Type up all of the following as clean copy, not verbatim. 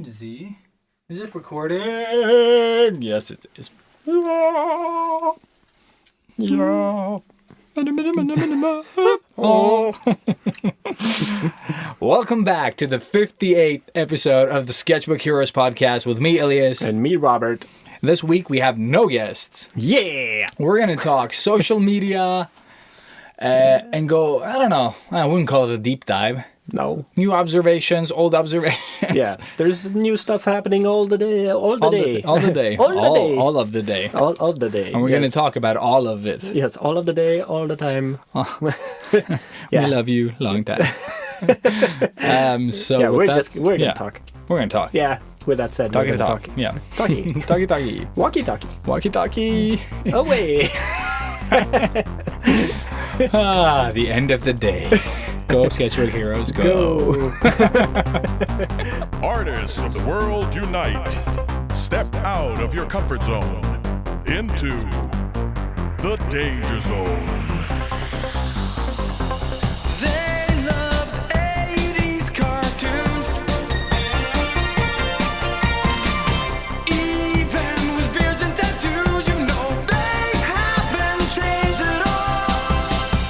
Z. Is it recording? Yes, it is. Yeah. Oh. Welcome back to the 58th episode of the Sketchbook Heroes podcast with me, Elias. And me, Robert. This week we have no guests. Yeah! We're going to talk social media and go, I don't know, I wouldn't call it a deep dive. No. New observations, old observations. Yeah, there's new stuff happening all the day. All of the day. All of the day. And we're going to talk about all of it. Yes, all of the day, all the time. We love you, long time. So yeah, we're going to talk. We're going to talk. Yeah, with that said, we're going to talk. Yeah. Talkie. Talkie. Walkie-talkie. Walkie-talkie. Away. The end of the day. Go, Sketchbook Heroes, go. Artists of the world unite. Step out of your comfort zone into the danger zone. They loved 80s cartoons. Even with beards and tattoos, you know they haven't changed at all.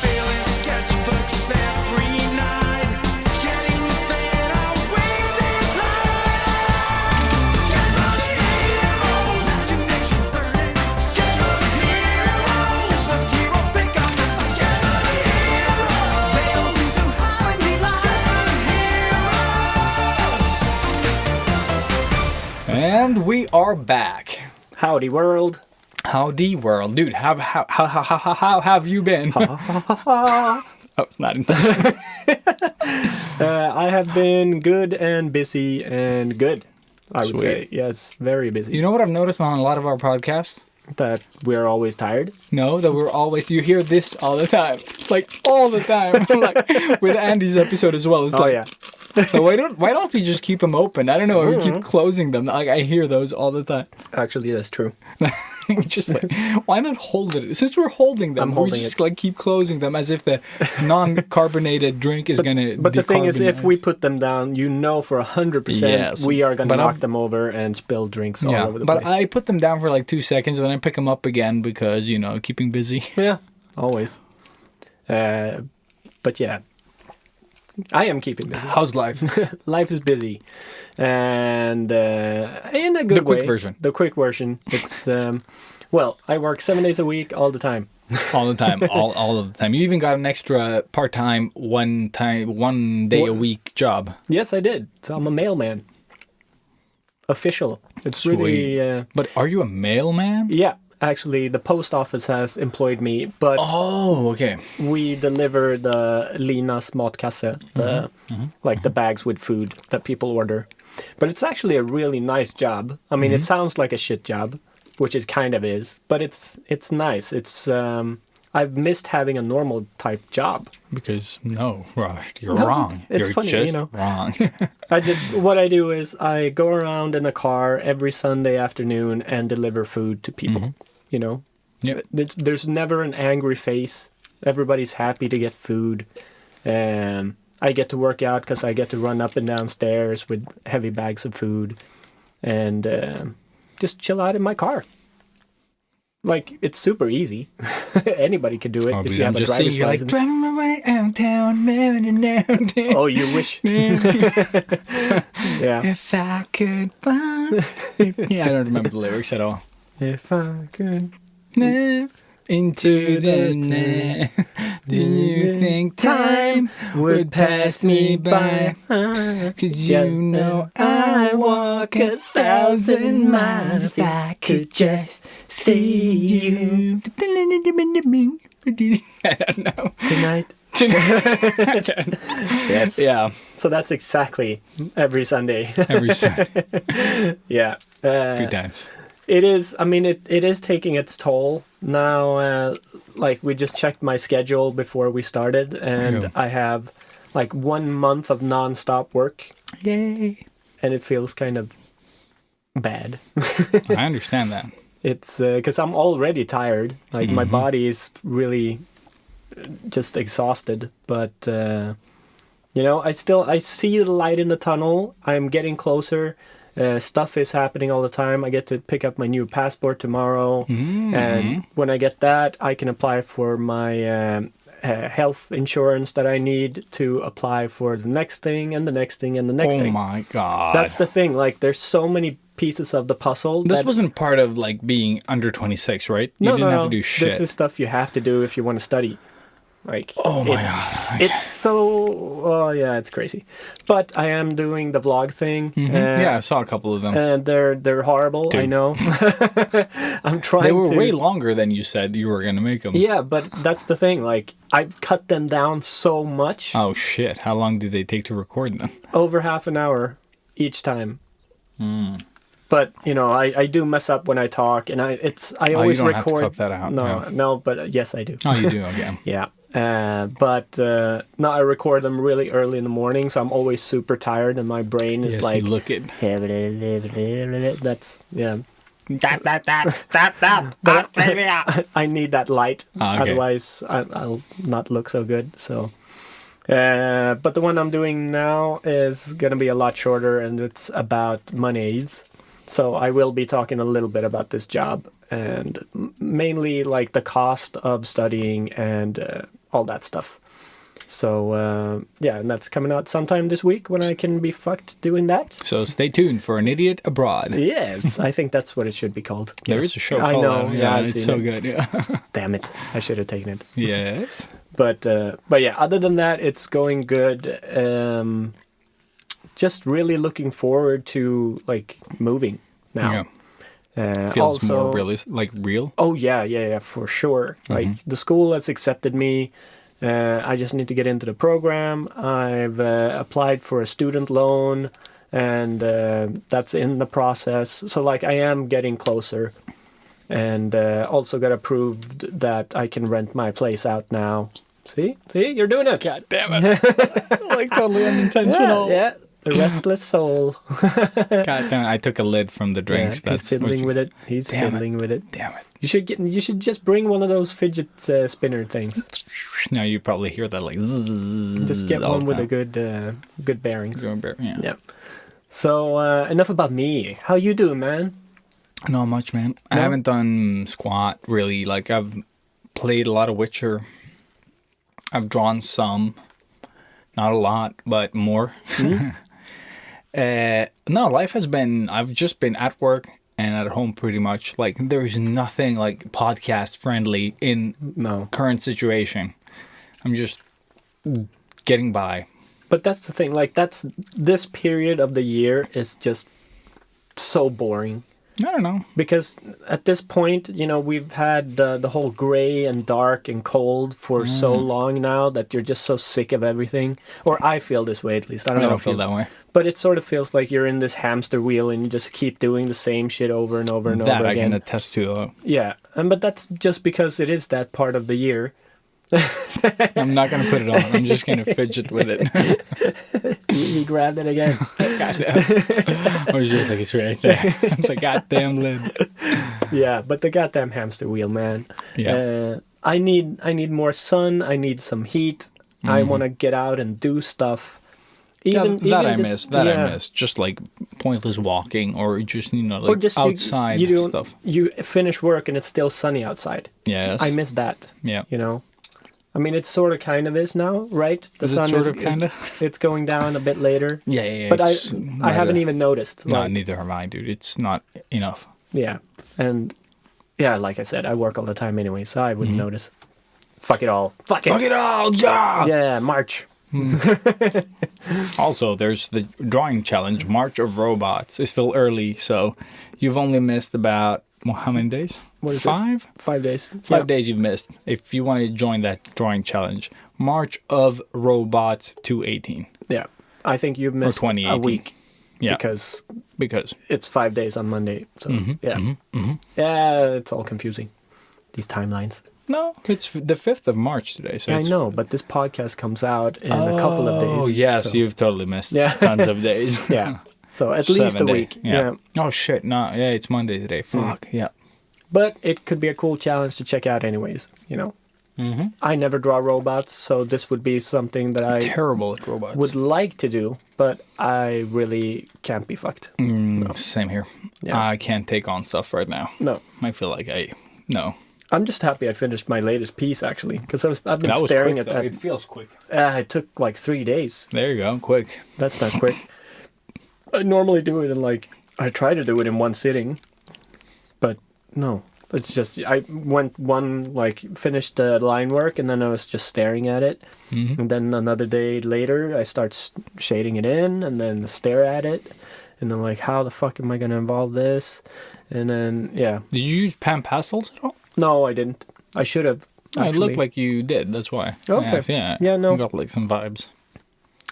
Filling sketchbooks every night, getting better with each line. Sketchbook heroes, imagination burning. Sketchbook heroes, pick up the sketchbook heroes. They don't seem to have any life. And we are back. Howdy, world. Howdy, world. Dude, how have you been? Oh, it's not in there. I have been good and busy and good, I would Sweet. say. Yes, very busy. You know what I've noticed on a lot of our podcasts? That we're always tired. No, that we're always, you hear this all the time. Like, all the time. Like, with Andy's episode as well. It's like, Yeah. so why don't we just keep them open? I don't know. We keep closing them. Like, I hear those all the time. Actually, that's true. We just like, why not hold it? Since we're holding them, I'm holding we just it. like keep closing them as if the non-carbonated drink is gonna. But the thing is, if we decarbonize. put them down, you know for 100% Yes, we are going to but knock I'm- them over and spill drinks all Yeah, over the but place. I put them down for like 2 seconds and then I pick them up again because keeping busy. Yeah, always. But yeah, I am keeping busy. How's life? Life is busy, and in a good The quick way. version. The quick version. It's well, I work 7 days a week, all the time. All the time, all of the time. You even got an extra part-time, one day a week job. Yes, I did. So I'm a mailman. Official. It's Sweet. really. But are you a mailman? Yeah, actually, the post office has employed me, but. Oh, okay. We deliver the Linas matkasse, like the bags with food that people order. But it's actually a really nice job. I mean, it sounds like a shit job, which it kind of is, but it's nice. It's I've missed having a normal type job. Because no, Robert, you're No, wrong. it's You're funny, just you know. wrong. What I do is I go around in a car every Sunday afternoon and deliver food to people. You know, Yep. there's never an angry face. Everybody's happy to get food. I get to work out because I get to run up and down stairs with heavy bags of food and just chill out in my car. Like, it's super easy. Anybody can do it if you have a just seeing driver's you like license. driving my way downtown, living downtown. Oh, you wish. Yeah. If I could find. Yeah, I don't remember the lyrics at all. If I could. Into the night. Do you think time would pass me by? 'Cause you know I walk 1,000 miles if I could just see you. I don't know. Tonight. Yes. Yeah, So that's exactly every Sunday. every Sunday. Yeah. Good times. It is. I mean, it is taking its toll now. Like, we just checked my schedule before we started, and Yeah. I have like 1 month of non-stop work, Yay. and it feels kind of bad. I understand that. It's because I'm already tired. Like, my body is really just exhausted. But I see the light in the tunnel. I'm getting closer. Stuff is happening all the time. I get to pick up my new passport tomorrow, and when I get that, I can apply for my health insurance that I need to apply for the next thing and the next thing and the next Oh thing. my god. That's the thing. Like, there's so many pieces of the puzzle. This that, wasn't part of like being under 26, right? You no, didn't no, have to no. do shit. This is stuff you have to do if you want to study. Like, Oh my it's, god. it's so. Oh yeah, it's crazy. But I am doing the vlog thing. Yeah, I saw a couple of them. And they're horrible. I Dude. know. I'm trying. They were to, way longer than you said you were going to make them. Yeah, but that's the thing. Like, I've cut them down so much. Oh shit. How long did they take to record them? Over half an hour each time. Hmm. But you know, I do mess up when I talk, and I always you don't have to record. cut that out, No, yeah. no, but yes, I do. Oh, you do? Okay. Yeah. But no, I record them really early in the morning, so I'm always super tired, and my brain is Yes, like, you look it. that's yeah. But I need that light, Ah, okay. otherwise I'll not look so good. So, but the one I'm doing now is gonna be a lot shorter, and it's about monies. So I will be talking a little bit about this job and mainly like the cost of studying and all that stuff. So yeah, and that's coming out sometime this week when I can be fucked doing that. So stay tuned for An Idiot Abroad. Yes, I think that's what it should be called. There Yes. is a show I called know. that. Yeah, I've it's seen so it. good. Yeah. Damn it, I should have taken it. Yes. But yeah, other than that, it's going good. Just really looking forward to like moving now. Yeah. Feels also, more real. Oh yeah, for sure. Like the school has accepted me. I just need to get into the program. I've applied for a student loan, and that's in the process. So like I am getting closer, and also got approved that I can rent my place out now. See, you're doing it. God damn it. Like totally unintentional. Yeah. The restless soul. God damn it. I took a lid from the drinks. Yeah, he's fiddling with it. He's Damn it. fiddling with it. Damn it. You should just bring one of those fidget spinner things. Now you probably hear that like zzz Just get all one the with a time. good bearings. Yeah. Yeah. So enough about me. How you doing, man? Not much, man. I No? haven't done squat really. Like I've played a lot of Witcher. I've drawn some, not a lot, but more. No, life has been. I've just been at work and at home pretty much. Like there's nothing like podcast friendly in No. current situation. I'm just getting by. But that's the thing. Like this period of the year is just so boring. I don't know. Because at this point, you know, we've had the whole gray and dark and cold for so long now that you're just so sick of everything. Or I feel this way, at least. I I don't know don't if feel you- that way. But it sort of feels like you're in this hamster wheel and you just keep doing the same shit over and over and That over I again. can attest to, though. Yeah, but that's just because it is that part of the year. I'm not gonna put it on. I'm just gonna fidget with it. You grabbed it again. I was just like, it's right there. The goddamn lid. Yeah, but the goddamn hamster wheel, man. Yeah. I need more sun. I need some heat. I want to get out and do stuff. That I just- miss. That yeah. I miss. Just like pointless walking, or just like Or just outside you don't- stuff. You finish work and it's still sunny outside. Yes. I miss that. Yeah. You know, I mean, it sort of kind of is now, right? The Is it sun sort of kinda? It's going down a bit later. Yeah. But it's I not haven't a- even noticed. No, like, neither have I, dude. It's not enough. Yeah, and yeah, like I said, I work all the time anyway, so I Mm-hmm. wouldn't notice. Fuck it all. Fuck it. Fuck it all, yeah! Yeah, March. Also, there's the drawing challenge, March of Robots. It's still early, so you've only missed about, well, how many days? What is it? 5? 5 days. 5 days you've missed. If you want to join that drawing challenge, March of Robots 218. Yeah, I think you've missed a 2018. week Yeah, because because it's 5 days on Monday. So Mm-hmm. yeah, it's all confusing. These timelines. no, it's the 5th of March today. So Yeah, I it's- know, but this podcast comes out in a couple of days. Oh yes, so- you've totally missed Yeah. tons of days. Yeah, so at least a 7 days. week. Yeah. Oh shit, no, yeah, it's Monday today. Mm. Fuck, yeah. But it could be a cool challenge to check out anyways, you know. I never draw robots, so this would be something that I Terrible at robots. would like to do, but I really can't be fucked. Same here. Yeah. I can't take on stuff right now. No. I feel like no. I'm just happy I finished my latest piece, actually, because I've been That was staring quick, at though. that. It feels quick. It took like 3 days. There you go, quick. That's not quick. I normally do it in I try to do it in one sitting, but no. It's just, I went finished the line work, and then I was just staring at it. And then another day later, I start shading it in, and then stare at it. And then how the fuck am I going to involve this? And then, yeah. Did you use pan pastels at all? No, I didn't. I should have, It actually. looked like you did, that's why. Okay. Yes, yeah. Yeah, no. You got some vibes.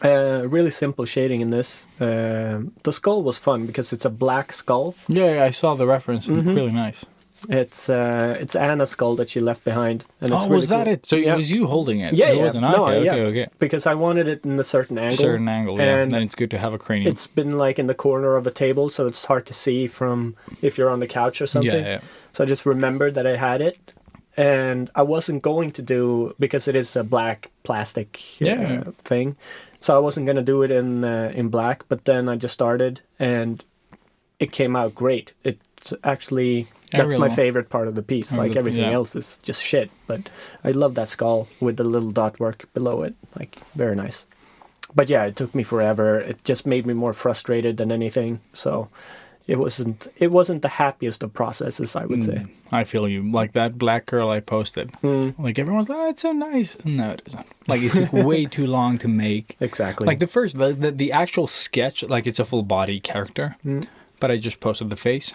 Really simple shading in this. The skull was fun because it's a black skull. Yeah, I saw the reference. Really nice. It's Anna's skull that she left behind. And it's Was really that cool. it? So Yeah. it was you holding it? Yeah, it yeah. wasn't? No, Okay, yeah. okay. Because I wanted it in a certain angle. Certain angle, yeah. And Then it's good to have a cranium. it's been in the corner of a table, so it's hard to see from if you're on the couch or something. Yeah. So I just remembered that I had it. And I wasn't going to do, because it is a black plastic thing, so I wasn't going to do it in black, but then I just started, and it came out great. It's actually, that's my favorite part of the piece. Everything else is just shit, but I love that skull with the little dot work below it. Very nice. But yeah, it took me forever. It just made me more frustrated than anything, so it wasn't the happiest of processes, I would say. I feel you. Like that black girl I posted. Everyone's like, oh, it's so nice. No, it isn't. It took way too long to make. Exactly. The actual sketch, it's a full body character, but I just posted the face,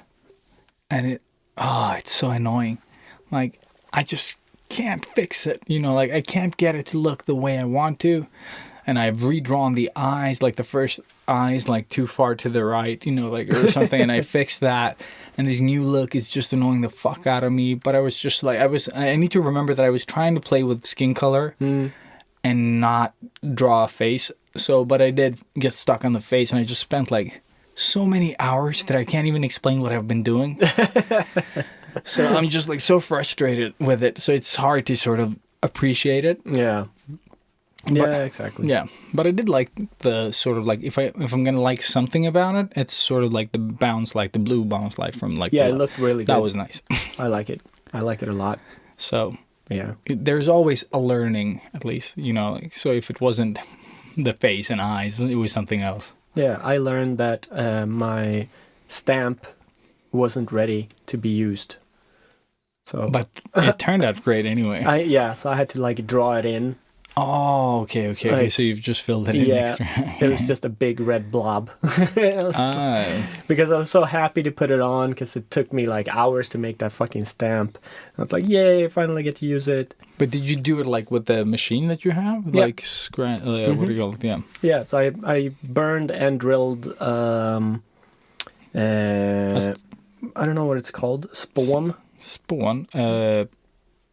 and it's so annoying. I just can't fix it. I can't get it to look the way I want to. And I've redrawn the eyes, the first eyes, too far to the right, or something. And I fixed that. And this new look is just annoying the fuck out of me. But I was just I need to remember that I was trying to play with skin color and not draw a face. But I did get stuck on the face. And I just spent so many hours that I can't even explain what I've been doing. So I'm just so frustrated with it. So it's hard to sort of appreciate it. Yeah. Yeah, exactly. Yeah, but I did like the sort of if I'm gonna like something about it, it's sort of the bounce light, the blue bounce light from it looked really good. That was nice. I like it. I like it a lot. So yeah, there's always a learning, at least So if it wasn't the face and eyes, it was something else. Yeah, I learned that my stamp wasn't ready to be used. So, but it turned out great anyway. So I had to draw it in. Oh, okay. So you've just filled it in extra. It was just a big red blob. Because I was so happy to put it on, because it took me hours to make that fucking stamp. I was like, yay, I finally get to use it. But did you do it with the machine that you have? Yeah. What do you call it? Yeah. Yeah, so I burned and drilled, I don't know what it's called, spawn.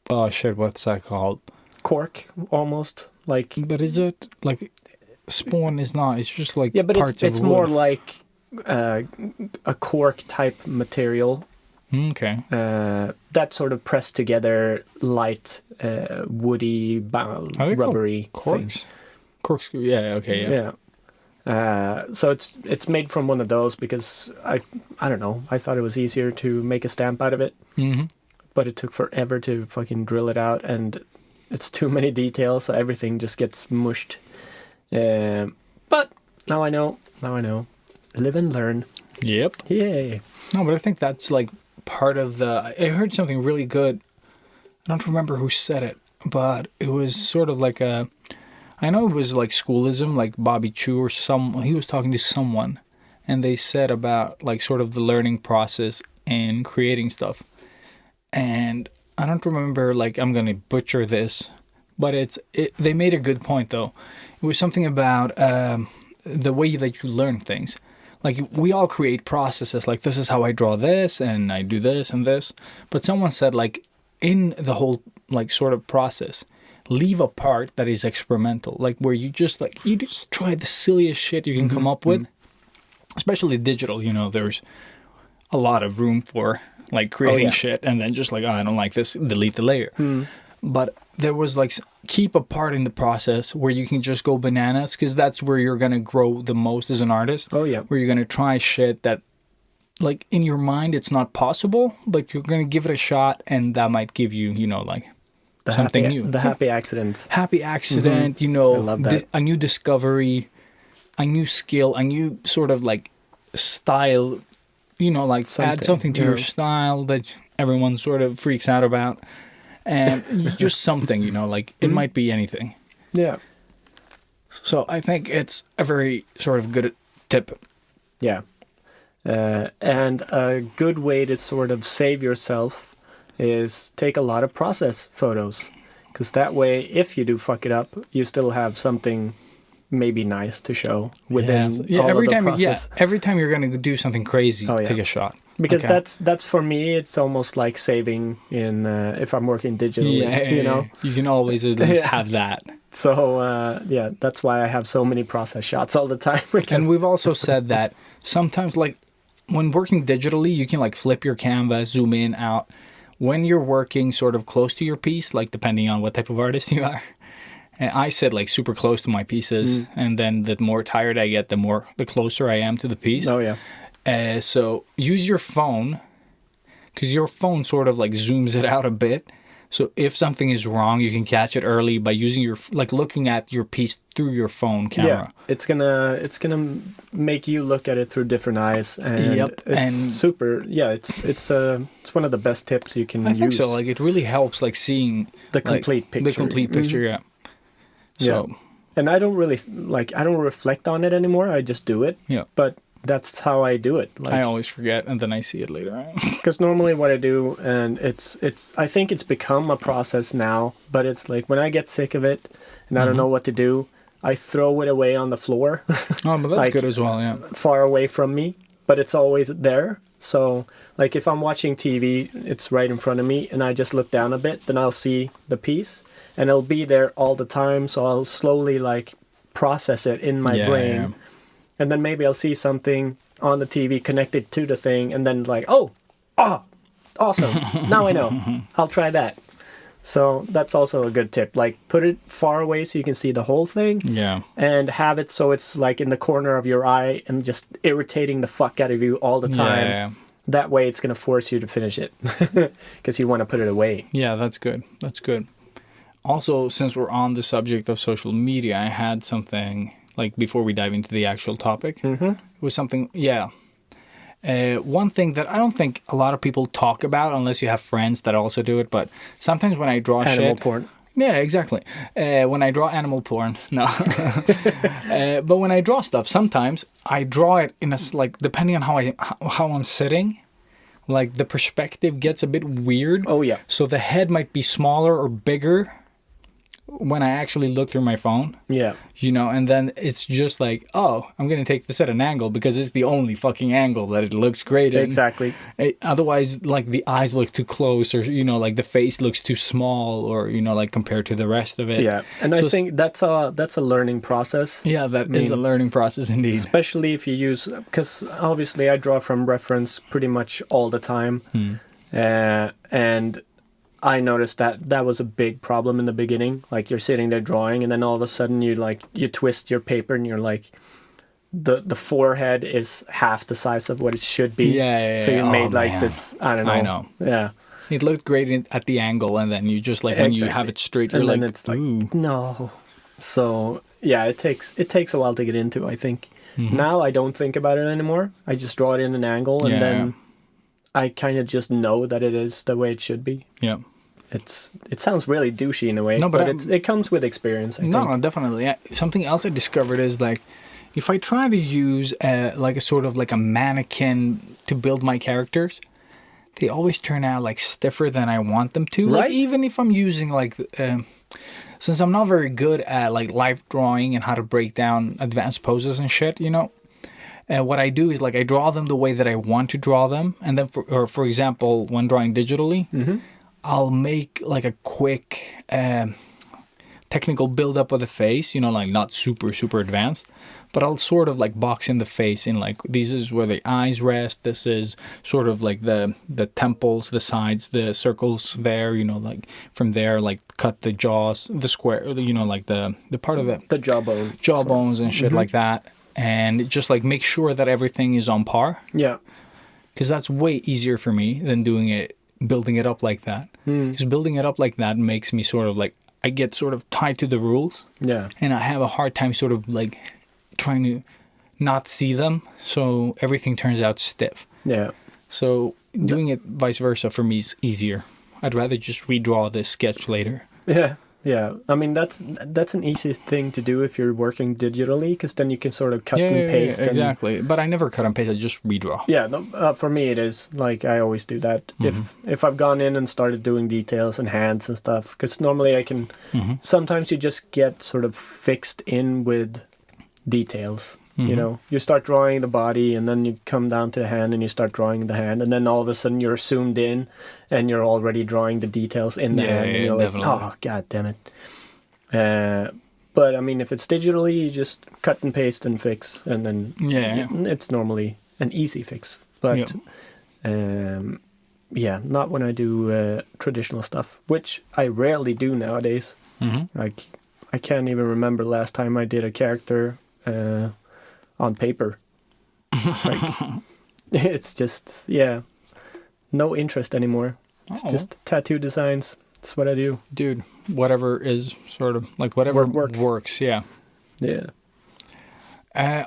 Oh shit, what's that called? Cork, almost. But is it spawn is not, it's just yeah, but parts it's of more wood. a cork type material. Okay. That sort of pressed together light, woody, rubbery corks. things. Corkscrew, yeah, okay, yeah. So it's made from one of those, because I don't know, I thought it was easier to make a stamp out of it. Mm-hmm. But it took forever to fucking drill it out, and it's too many details, so everything just gets mushed. But now I know. Live and learn. Yep. Yay. No, but I think that's part of the... I heard something really good. I don't remember who said it, but it was sort of I know it was schoolism, Bobby Chu or he was talking to someone, and they said about sort of the learning process and creating stuff. And I don't remember, I'm going to butcher this, but they made a good point, though. It was something about the way that you learn things. We all create processes, this is how I draw this, and I do this and this. But someone said, in the whole, sort of process, leave a part that is experimental, where you just, you just try the silliest shit you can come up with. Especially digital, there's a lot of room for... creating shit, and then just I don't like this, delete the layer. But there was like keep a part in the process where you can just go bananas, because that's where you're gonna grow the most as an artist. Oh, yeah. Where you're gonna try shit that, like, in your mind it's not possible, but you're gonna give it a shot, and that might give you, you know, like something new. The happy accidents. Happy accident, you know, I love that. a new discovery, a new skill, a new sort of like style, you know, like add something to your style that everyone sort of freaks out about. And just something, you know, like it might be anything. Yeah. So I think it's a very sort of good tip. Yeah. And a good way to sort of save yourself is take a lot of process photos. Because that way, if you do fuck it up, you still have something maybe nice to show within all every of the time, process. every time you're going to do something crazy, take a shot. Because that's for me, it's almost like saving in if I'm working digitally, you know? You can always at least have that. So, that's why I have so many process shots all the time. And we've also said that sometimes, like, when working digitally, you can, like, flip your canvas, zoom in, out. When you're working sort of close to your piece, like, depending on what type of artist you are, and I said, like, super close to my pieces, and then the more tired I get, the closer I am to the piece. Oh, yeah. So use your phone, because your phone sort of like zooms it out a bit. So if something is wrong, you can catch it early by using your, like, looking at your piece through your phone camera. Yeah, it's gonna make you look at it through different eyes, and it's and super. Yeah, it's one of the best tips you can I use. think so. Like, it really helps, like, seeing the complete picture. The complete picture, yeah. So, and I don't really I don't reflect on it anymore. I just do it. Yeah. But that's how I do it. Like, I always forget, and then I see it later on. Because normally what I do, and it's I think it's become a process now, but it's like when I get sick of it and I don't know what to do, I throw it away on the floor. Oh, but that's like, good as well, yeah. Far away from me, but it's always there. So, like, if I'm watching TV, it's right in front of me, and I just look down a bit, then I'll see the piece, and it'll be there all the time. So I'll slowly, like, process it in my brain. Yeah. And then maybe I'll see something on the TV connected to the thing, and then like, awesome. Now I know. I'll try that. So that's also a good tip. Like, put it far away so you can see the whole thing. Yeah. And have it so it's like in the corner of your eye and just irritating the fuck out of you all the time. Yeah. That way it's going to force you to finish it because you want to put it away. Yeah, that's good. That's good. Also, since we're on the subject of social media, I had something, like, before we dive into the actual topic. It was something, one thing that I don't think a lot of people talk about unless you have friends that also do it, but sometimes when I draw Animal porn. Yeah, exactly. When I draw animal porn, no. But when I draw stuff, sometimes I draw it in a, like, depending on how I'm sitting, like, the perspective gets a bit weird. Oh, yeah. So the head might be smaller or bigger when I actually look through my phone. Yeah. You know, and then it's just like, oh, I'm going to take this at an angle because it's the only fucking angle that it looks great in. Exactly. Otherwise, like, the eyes look too close, or, you know, like, the face looks too small, or, you know, like, compared to the rest of it. Yeah. And I think that's a learning process. Yeah, that is a learning process indeed. Especially if you use, because obviously I draw from reference pretty much all the time. And I noticed that was a big problem in the beginning. Like, you're sitting there drawing, and then all of a sudden you twist your paper, and you're like, the forehead is half the size of what it should be. Yeah. So you made like this, I don't know. I know. Yeah. It looked great at the angle, and then you just, like, when you have it straight, you're and like, then it's like, ooh. no. So yeah, it takes a while to get into, I think. Now I don't think about it anymore. I just draw it in an angle, and then I kind of just know that it is the way it should be. Yeah. It sounds really douchey in a way, No, but it comes with experience, I think. No, definitely. Yeah. Something else I discovered is, like, if I try to use like a sort of like a mannequin to build my characters, they always turn out, like, stiffer than I want them to. Right. Like, even if I'm using, like, since I'm not very good at, like, live drawing and how to break down advanced poses and shit, you know, what I do is, like, I draw them the way that I want to draw them, and then for example, when drawing digitally, I'll make, like, a quick technical build-up of the face, you know, like not super advanced, but I'll sort of like box in the face in like, this is where the eyes rest, this is sort of like the temples, the sides, the circles there, you know, like from there, like cut the jaws, the square, you know, like the part of it. The jawbone. Jawbones and shit like that. And just like make sure that everything is on par. Yeah. Because that's way easier for me than building it up like that. Because building it up like that makes me sort of like, I get sort of tied to the rules. Yeah. And I have a hard time sort of like trying to not see them. So everything turns out stiff. Yeah. So doing it vice versa for me is easier. I'd rather just redraw this sketch later. Yeah. Yeah, I mean that's an easy thing to do if you're working digitally, because then you can sort of cut and paste. Yeah, exactly. But I never cut and paste. I just redraw. Yeah, no, for me it is like I always do that. If I've gone in and started doing details and hands and stuff, because normally I can. Sometimes you just get sort of fixed in with details. You know, you start drawing the body and then you come down to the hand and you start drawing the hand, and then all of a sudden you're zoomed in and you're already drawing the details in the hand, and you're definitely. like, oh, god damn it. But I mean, if it's digitally, you just cut and paste and fix, and then it's normally an easy fix. But not when I do traditional stuff, which I rarely do nowadays. Like, I can't even remember last time I did a character on paper. Like, it's just, no interest anymore. It's just tattoo designs. That's what I do. Dude, whatever is sort of like whatever works, yeah. Yeah.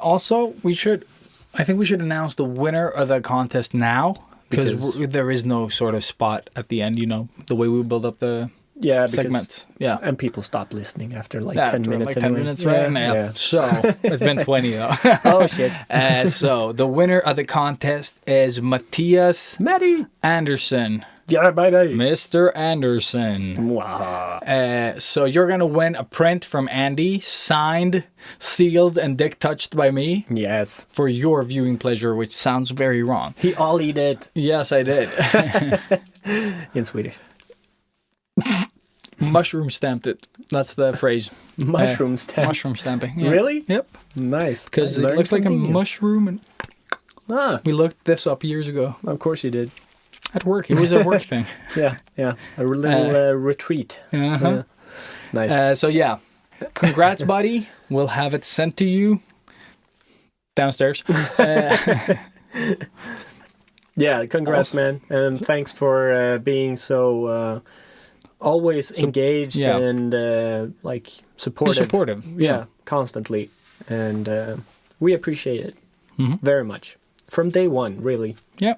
Also, I think we should announce the winner of the contest now, because there is no sort of spot at the end, you know, the way we build up the segments. Yeah. And people stop listening after like 10 after minutes. like 10 minutes, right? Yeah. So, it's been 20 though. Oh, shit. So, the winner of the contest is Matthias Anderson. Yeah, baby. Mr. Anderson. Wow. So, you're going to win a print from Andy, signed, sealed, and dick touched by me. Yes. For your viewing pleasure, which sounds very wrong. He ollied it. Yes, I did. In Swedish. Mushroom stamped it. That's the phrase. Mushroom stamp. Mushroom stamping. Yeah. Really? Yep. Nice. Because it looks like a mushroom. And we looked this up years ago. Of course you did. At work. It was a work thing. Yeah. A little retreat. Nice. So yeah. Congrats, buddy. We'll have it sent to you downstairs. Yeah, congrats, man. And thanks for being so always engaged and like supportive. Yeah, constantly. And we appreciate it very much. From day one, really. Yeah.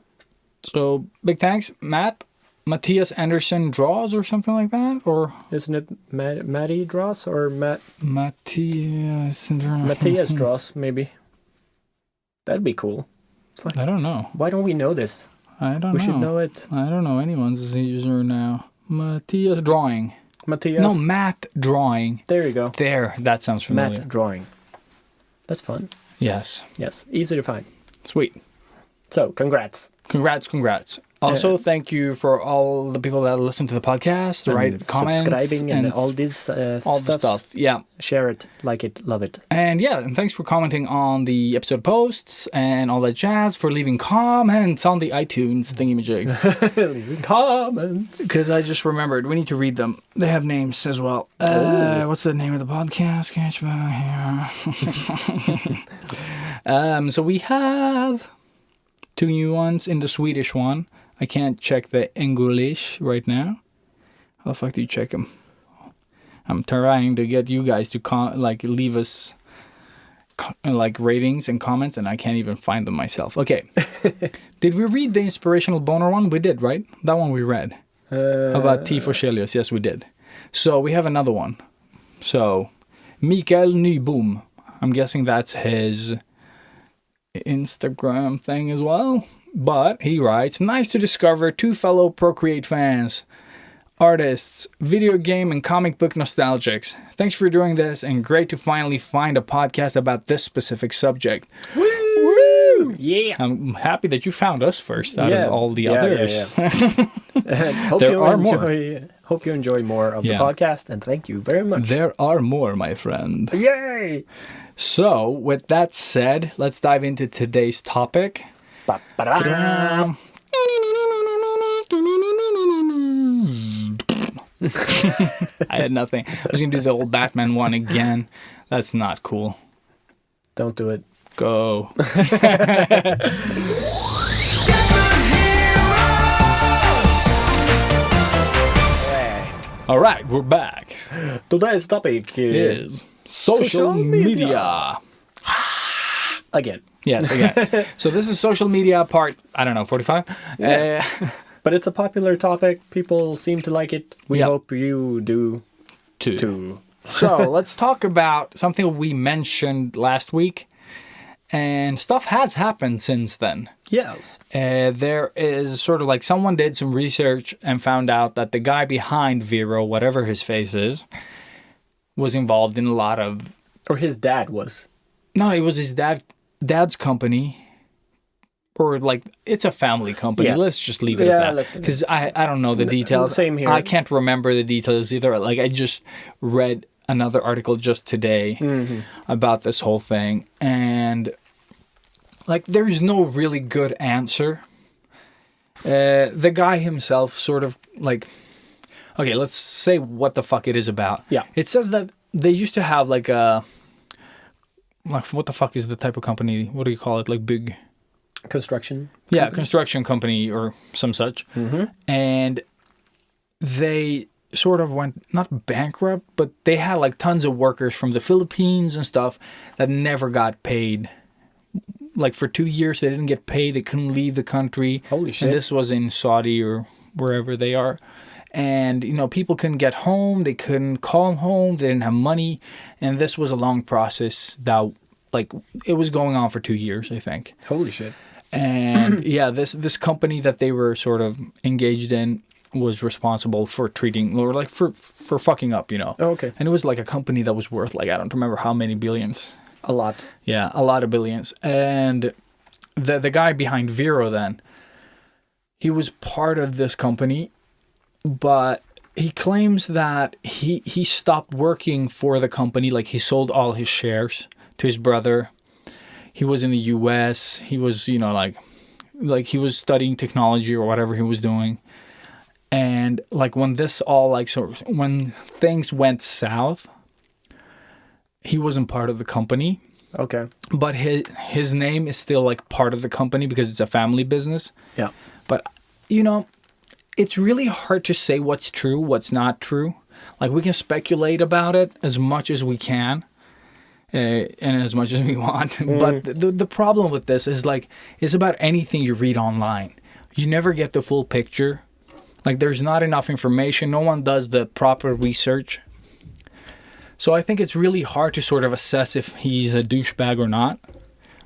So big thanks, Matthias Anderson Draws or something like that? Or isn't it Matty Draws or Matthias Draws, maybe? That'd be cool. I don't know. Why don't we know this? I don't know. We should know it. I don't know anyone's user now. Matthias Drawing. Matthias? No, Matt Drawing. There you go. There, that sounds familiar. Matt Drawing. That's fun. Yes. Yes, easy to find. Sweet. So, congrats. Congrats. Also, thank you for all the people that listen to the podcast, write comments, subscribing and all this all the stuff. Yeah, share it, like it, love it, and thanks for commenting on the episode posts and all that jazz. For leaving comments on the iTunes thingamajig. Leaving comments because I just remembered we need to read them. They have names as well. What's the name of the podcast? So we have 2 new ones in the Swedish one. I can't check the English right now. How the fuck do you check them? I'm trying to get you guys to leave us ratings and comments, and I can't even find them myself. Okay. Did we read the inspirational boner one? We did, right? That one we read. How about T. Forselius? Yes, we did. So we have another one. So Mikael Nyboom. I'm guessing that's his Instagram thing as well. But he writes, nice to discover 2 fellow Procreate fans, artists, video game and comic book nostalgics. Thanks for doing this, and great to finally find a podcast about this specific subject. Woo! Woo! Yeah. I'm happy that you found us first out Yeah. of all the Yeah, yeah, others. Hope There you are more. Hope you enjoy more of Yeah. the podcast, and thank you very much. There are more, my friend. Yay! So, with that said, let's dive into today's topic. Ba-ba-da. I had nothing. I was going to do the old Batman one again. That's not cool. Don't do it. Go. All right, we're back. Today's topic Is social media. again. Yes, again. So this is social media part, I don't know, 45? Yeah. But it's a popular topic. People seem to like it. We Yeah. hope you do Two. too. So let's talk about something we mentioned last week. And stuff has happened since then. Yes. There is sort of like someone did some research and found out that the guy behind Vero, whatever his face is, was involved in a lot of... Or his dad was. No, it was his dad's company. Or like, it's a family company. Yeah. Let's just leave it Yeah, at let's- that. Because I don't know the details. same here. I can't remember the details either. Like, I just read another article just today Mm-hmm. about this whole thing. And like, there's no really good answer. The guy himself sort of like... Okay, let's say what the fuck it is about. Yeah. It says that they used to have like a... Like, what the fuck is the type of company? What do you call it? Like big... Construction. Yeah, construction company or some such. Mm-hmm. And they sort of went, not bankrupt, but they had like tons of workers from the Philippines and stuff that never got paid. Like for 2 years, they didn't get paid. They couldn't leave the country. Holy shit. And this was in Saudi or wherever they are. And, you know, people couldn't get home. They couldn't call home. They didn't have money. And this was a long process that, like, it was going on for 2 years, I think. Holy shit. And yeah, this company that they were sort of engaged in was responsible for treating, or like for fucking up, you know. Oh, okay. And it was like a company that was worth like, I don't remember how many billions. A lot. Yeah, a lot of billions. And the guy behind Vero then, he was part of this company, but he claims that he stopped working for the company, like he sold all his shares to his brother. He was in the US. He was, you know, like he was studying technology or whatever he was doing. And like when this all like sort of, when things went south, he wasn't part of the company, Okay. but his name is still like part of the company because it's a family business. Yeah. But you know, it's really hard to say what's true, what's not true. Like we can speculate about it as much as we can. And as much as we want. But the problem with this is like, it's about anything you read online. You never get the full picture. Like there's not enough information. No one does the proper research. So I think it's really hard to sort of assess if he's a douchebag or not.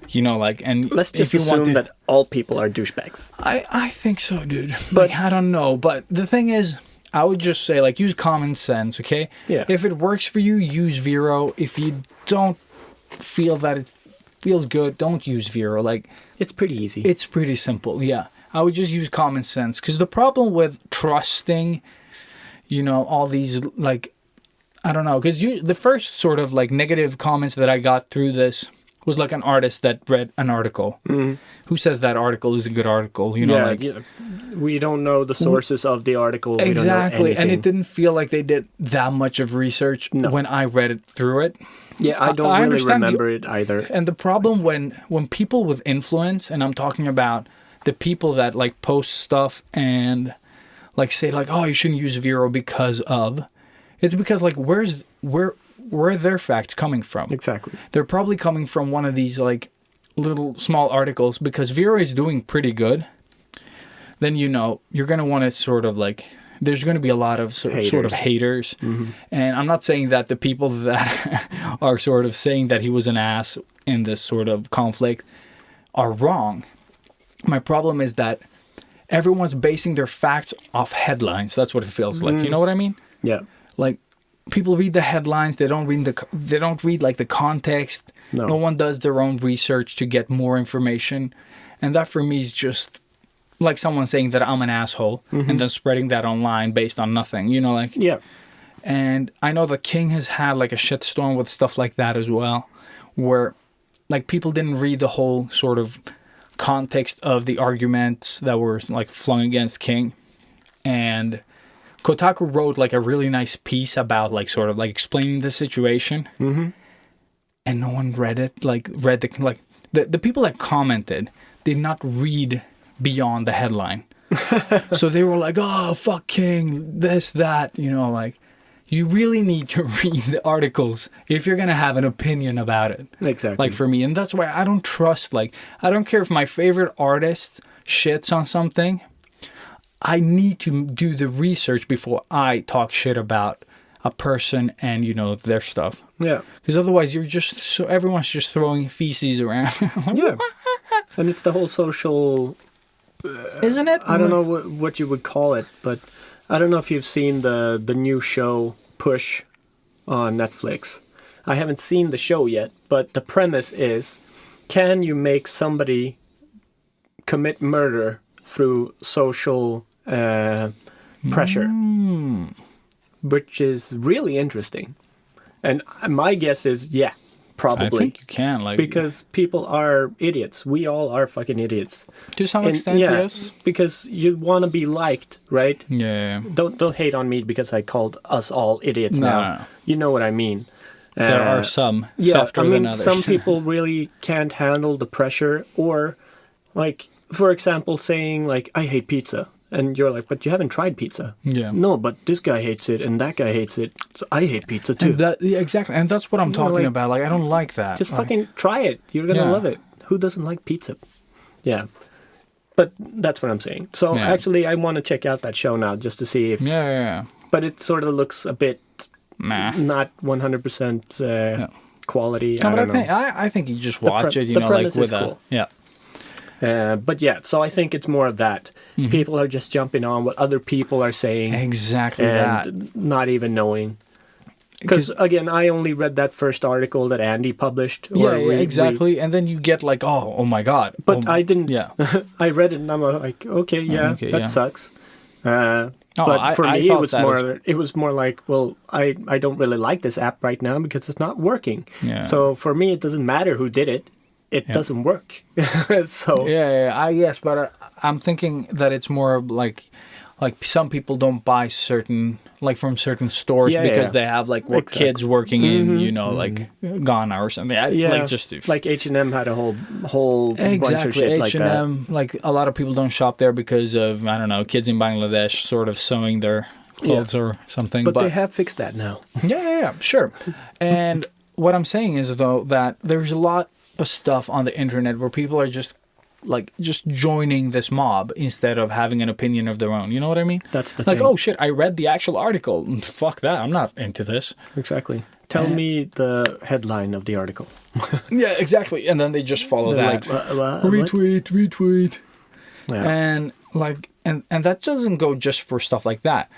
You know, like, and Let's just if you want assume to, that all people are douchebags. I think so, dude. But like, I don't know. But the thing is, I would just say, like, use common sense, okay? Yeah. If it works for you, use Vero. If you don't feel that it feels good, don't use Vero. Like, It's pretty easy. it's pretty simple, yeah. I would just use common sense. Because the problem with trusting, you know, all these, like, I don't know. Because the first sort of, like, negative comments that I got through this was, like, an artist that read an article. Mm-hmm. Who says that article is a good article? You know, yeah, like... yeah. We don't know the sources of the article. We Exactly, don't know and anything. it didn't feel like they did that much of research when I read it through it. Yeah, I don't I really understand remember it either. And the problem when people with influence, and I'm talking about the people that like post stuff and like say like, oh, you shouldn't use Vero because of, it's because like where are their facts coming from? Exactly. They're probably coming from one of these like little small articles because Vero is doing pretty good. Then, you know, you're going to want to sort of like, there's going to be a lot of sort of haters. Mm-hmm. And I'm not saying that the people that are sort of saying that he was an ass in this sort of conflict are wrong. My problem is that everyone's basing their facts off headlines. That's what it feels like. You know what I mean? Yeah. Like, people read the headlines. They don't read like the context. No. one does their own research to get more information, and that for me is just like someone saying that I'm an asshole and then spreading that online based on nothing. You know, like Yeah. And I know the King has had like a shitstorm with stuff like that as well, where like people didn't read the whole sort of context of the arguments that were like flung against King. And Kotaku wrote like a really nice piece about like sort of like explaining the situation. Mm-hmm. And no one read it. Like the people that commented did not read beyond the headline. So they were like, oh, fuck King, this, that, you know, like you really need to read the articles if you're going to have an opinion about it. Exactly. Like for me. And that's why I don't trust, like, I don't care if my favorite artist shits on something. I need to do the research before I talk shit about a person and, you know, their stuff. Yeah. Because otherwise everyone's just throwing feces around. Yeah. And it's the whole social... Isn't it? I don't know what you would call it, but I don't know if you've seen the new show Push on Netflix. I haven't seen the show yet, but the premise is, can you make somebody commit murder through social pressure? Which is really interesting. And my guess is, yeah, probably. I think you can, like, because people are idiots. We all are fucking idiots. to some And, extent, yeah, yes. because you want to be liked, right? Yeah. Don't hate on me because I called us all idiots No, now. no, no. You know what I mean. There are some Yeah, softer I mean, than others. some people really can't handle the pressure, or like, for example, saying like, I hate pizza. And you're like, but you haven't tried pizza. Yeah. No, but this guy hates it and that guy hates it. So I hate pizza too. And yeah, exactly. And that's what I'm talking like, about. Like, I don't like that. Just Like, fucking try it. You're going to Yeah. love it. Who doesn't like pizza? Yeah. But that's what I'm saying. So Yeah. actually, I want to check out that show now just to see if... Yeah. But it sort of looks a bit Nah. not 100% quality. No, I but don't know. I think you just watch it, you the know, like premise with is cool. yeah. But yeah, so I think it's more of that. Mm-hmm. People are just jumping on what other people are saying Exactly that. and not even knowing. Because again, I only read that first article that Andy published. Yeah, exactly. And then you get like, oh my God. But I didn't. Yeah. I read it and I'm like, okay, yeah, okay, that yeah. sucks. But for I me, thought that it was more like, well, I don't really like this app right now because it's not working. Yeah. So for me, it doesn't matter who did it. It doesn't work. So Yes, but I'm thinking that it's more like some people don't buy certain, like from certain stores because they have like what kids working in, you know, like Ghana or something. Like just like H&M had a whole bunch of shit like that. H&M, like a lot of people don't shop there because of, I don't know, kids in Bangladesh sort of sewing their clothes or something. But they have fixed that now. Yeah, sure. And what I'm saying is though that there's a lot of stuff on the internet where people are just joining this mob instead of having an opinion of their own. You know what I mean? That's the like, thing. oh shit, I read the actual article. Fuck that. I'm not into this. Exactly. Tell me the headline of the article. Yeah, exactly. And then they just follow They're that. like, what? Retweet. Yeah. And like, and that doesn't go just for stuff like that.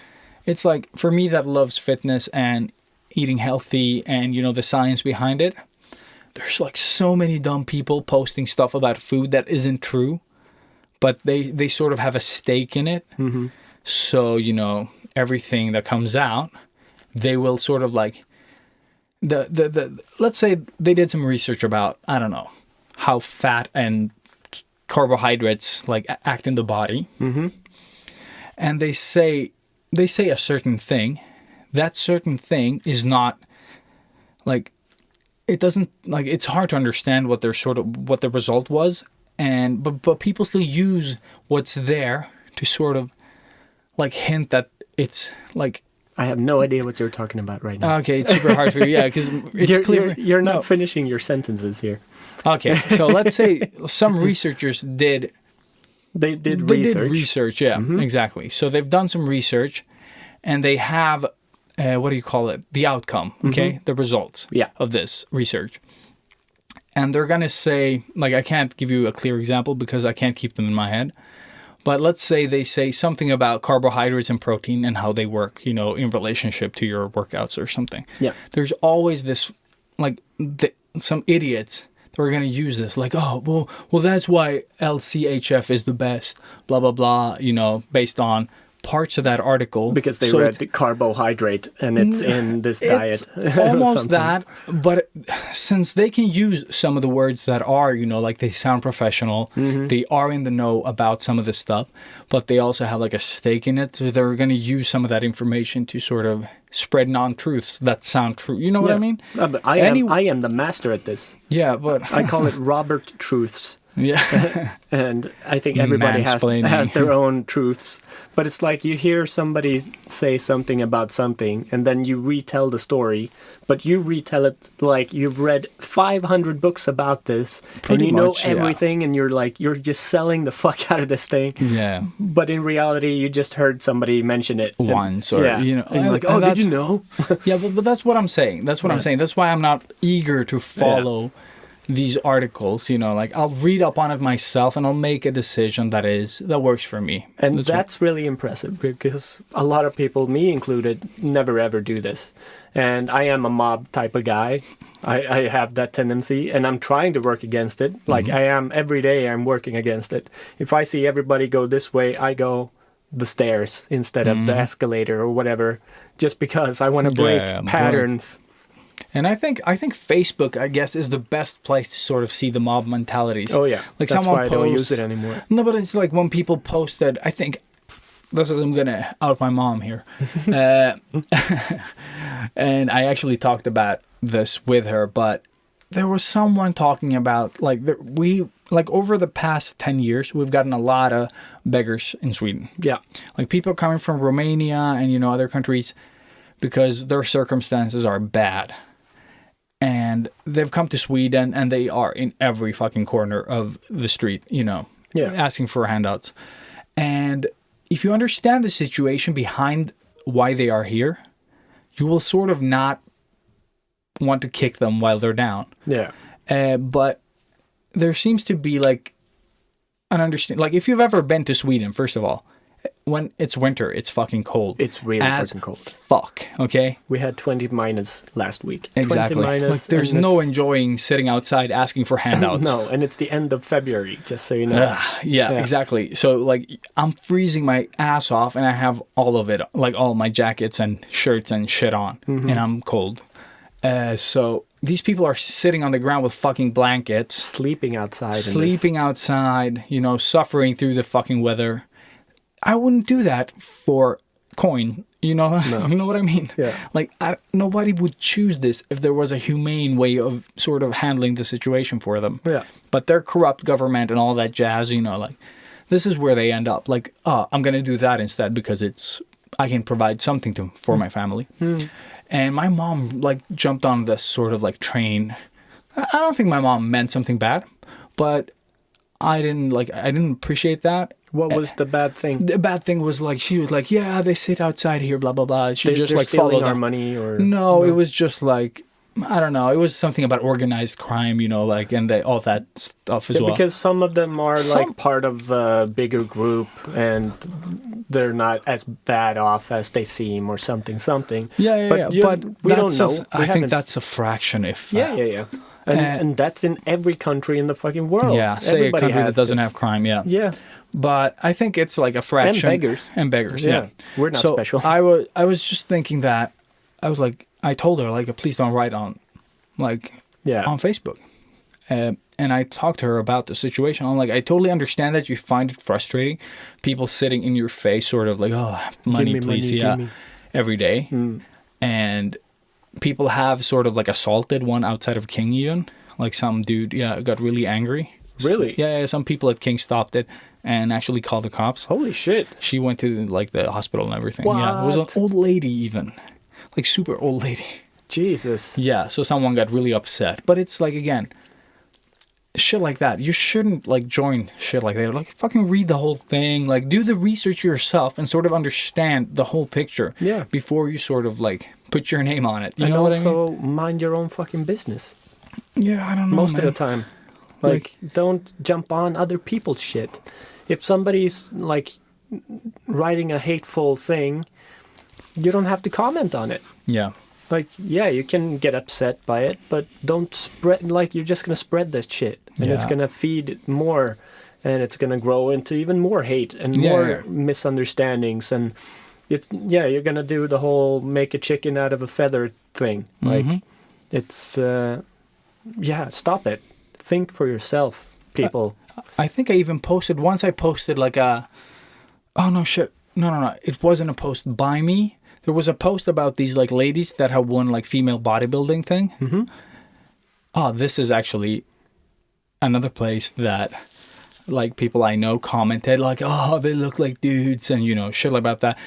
It's like, for me that loves fitness and eating healthy and, you know, the science behind it. There's like so many dumb people posting stuff about food that isn't true, but they sort of have a stake in it. Mm-hmm. So, you know, everything that comes out, they will sort of like, let's say they did some research about, I don't know, how fat and carbohydrates like act in the body. Mm-hmm. And they say a certain thing. That certain thing is not like, it doesn't, like, it's hard to understand what the result was, and but people still use what's there to sort of like hint that it's like, I have no idea what you're talking about right now. okay, it's super hard for you, yeah, because it's clear You're not finishing your sentences here. Okay, so let's say some researchers did research. Yeah, exactly. So they've done some research, and they have what do you call it? The outcome, okay? The results of this research. And they're going to say, like, I can't give you a clear example because I can't keep them in my head. But let's say they say something about carbohydrates and protein and how they work, you know, in relationship to your workouts or something. Yeah. There's always this, like, some idiots that are going to use this, like, oh, well, that's why LCHF is the best, blah, blah, blah, you know, based on parts of that article. Because they read the carbohydrate and it's in this diet. It's or almost something. that, but since they can use some of the words that are, you know, like they sound professional, they are in the know about some of this stuff, but they also have like a stake in it. So they're going to use some of that information to sort of spread non-truths that sound true. You know what I mean? But I am the master at this. Yeah, but I call it Robert Truths. yeah. And I think everybody Mansplaining. has their own truths. But it's like you hear somebody say something about something, and then you retell the story, but you retell it like you've read 500 books about this, Pretty and you know much, yeah. everything, and you're just selling the fuck out of this thing. Yeah. But in reality, you just heard somebody mention it Once, or, you know, and you're like, and oh, did that's- you know? Yeah, but that's what I'm saying. That's what I'm saying. That's why I'm not eager to follow these articles. You know, like I'll read up on it myself and I'll make a decision that works for me. And That's that's really impressive because a lot of people, me included, never ever do this. And I am a mob type of guy. I have that tendency and I'm trying to work against it. Like I am every day I'm working against it. If I see everybody go this way, I go the stairs instead of the escalator or whatever, just because I want to break patterns. And I think Facebook, I guess, is the best place to sort of see the mob mentalities. Oh yeah, like that's someone why I don't use posts- it anymore. No, but it's like when people posted. I think I'm gonna out my mom here, and I actually talked about this with her. But there was someone talking about like over the past 10 years, we've gotten a lot of beggars in Sweden. Yeah, Like people coming from Romania and, you know, other countries because their circumstances are bad. And they've come to Sweden and they are in every fucking corner of the street, you know, asking for handouts. And if you understand the situation behind why they are here, you will sort of not want to kick them while they're down. yeah. But there seems to be like an understanding. Like if you've ever been to Sweden, first of all, when it's winter, it's fucking cold. It's really as fucking cold. Fuck, okay? We had 20 minus last week. Exactly. 20 minus, Like there's and no it's- enjoying sitting outside asking for handouts. No, and it's the end of February, just so you know. Yeah, exactly. So like I'm freezing my ass off and I have all of it, like all my jackets and shirts and shit on, and I'm cold. So these people are sitting on the ground with fucking blankets, Sleeping outside. in this. sleeping outside, you know, suffering through the fucking weather. I wouldn't do that for coin, you know? You know what I mean? Yeah. Like, nobody would choose this if there was a humane way of sort of handling the situation for them. Yeah. But their corrupt government and all that jazz, you know, like, this is where they end up. Like, I'm going to do that instead because I can provide something for my family. And my mom, like, jumped on this sort of, like, train. I don't think my mom meant something bad, but I didn't appreciate that. What was the bad thing? The bad thing was like she was like, yeah, they sit outside here, blah blah blah. She just They're like followed stealing our them. money, or No, it was just like I don't know. It was something about organized crime, you know, like and all that stuff as well. because some of them are Some- like part of a bigger group, and they're not as bad off as they seem, or something. Yeah. But we that's don't know. I think that's a fraction. If Yeah. And that's in every country in the fucking world. yeah, say Everybody a country has that doesn't this. have crime. Yeah. Yeah. But I think it's like a fraction. And beggars. Yeah. We're not so special. I was just thinking that I was like I told her like please don't write on like on Facebook. And I talked to her about the situation. I'm like, I totally understand that you find it frustrating. People sitting in your face sort of like, oh, money, me please, money, yeah, give me. every day. And people have sort of like assaulted one outside of King even. Like some dude, got really angry. Really? Yeah, some people at King stopped it and actually called the cops. Holy shit. She went to like the hospital and everything. Yeah, it was an What? old lady even. Like super old lady. Jesus. Yeah, so someone got really upset. But it's like, again, shit like that. You shouldn't, like, join shit like that. Like, fucking read the whole thing. Like, do the research yourself and sort of understand the whole picture. Yeah. Before you sort of, like, put your name on it. You And know what I mean? also mind your own fucking business. Yeah, I don't know, Most man. of the time. Like, don't jump on other people's shit. if somebody's like writing a hateful thing, you don't have to comment on it. Yeah. Like, yeah, you can get upset by it, but don't spread, like, you're just going to spread that shit. And it's Yeah. going to feed more, and it's going to grow into even more hate and Yeah, more yeah. misunderstandings. And, you're going to do the whole make a chicken out of a feather thing. Like, Mhm. it's, stop it. Think for yourself, people. I think I even posted once. I posted like a. Oh no! Shit! No! It wasn't a post by me. There was a post about these like ladies that have won like female bodybuilding thing. Mm-hmm. Oh, this is actually another place that like people I know commented like, oh, they look like dudes and shit about that.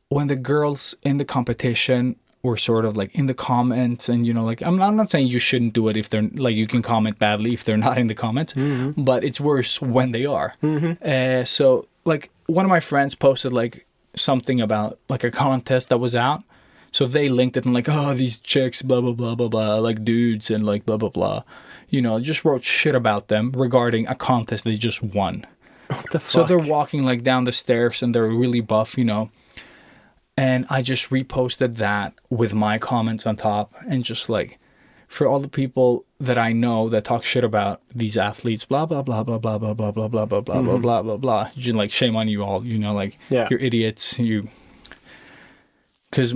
When the girls in the competition were sort of like in the comments and like I'm not saying you shouldn't do it if they're like you can comment badly if they're not in the comments, but it's worse when they are. So like one of my friends posted like something about like a contest that was out, so they linked it and like, oh, these chicks blah blah blah blah blah like dudes and like blah blah blah, just wrote shit about them regarding a contest they just won. What the fuck? So they're walking like down the stairs and they're really buff, and I just reposted that with my comments on top and just like, for all the people that I know that talk shit about these athletes, blah blah blah blah blah blah blah blah blah blah blah blah blah blah blah. Just like shame on you all, like you're idiots. Because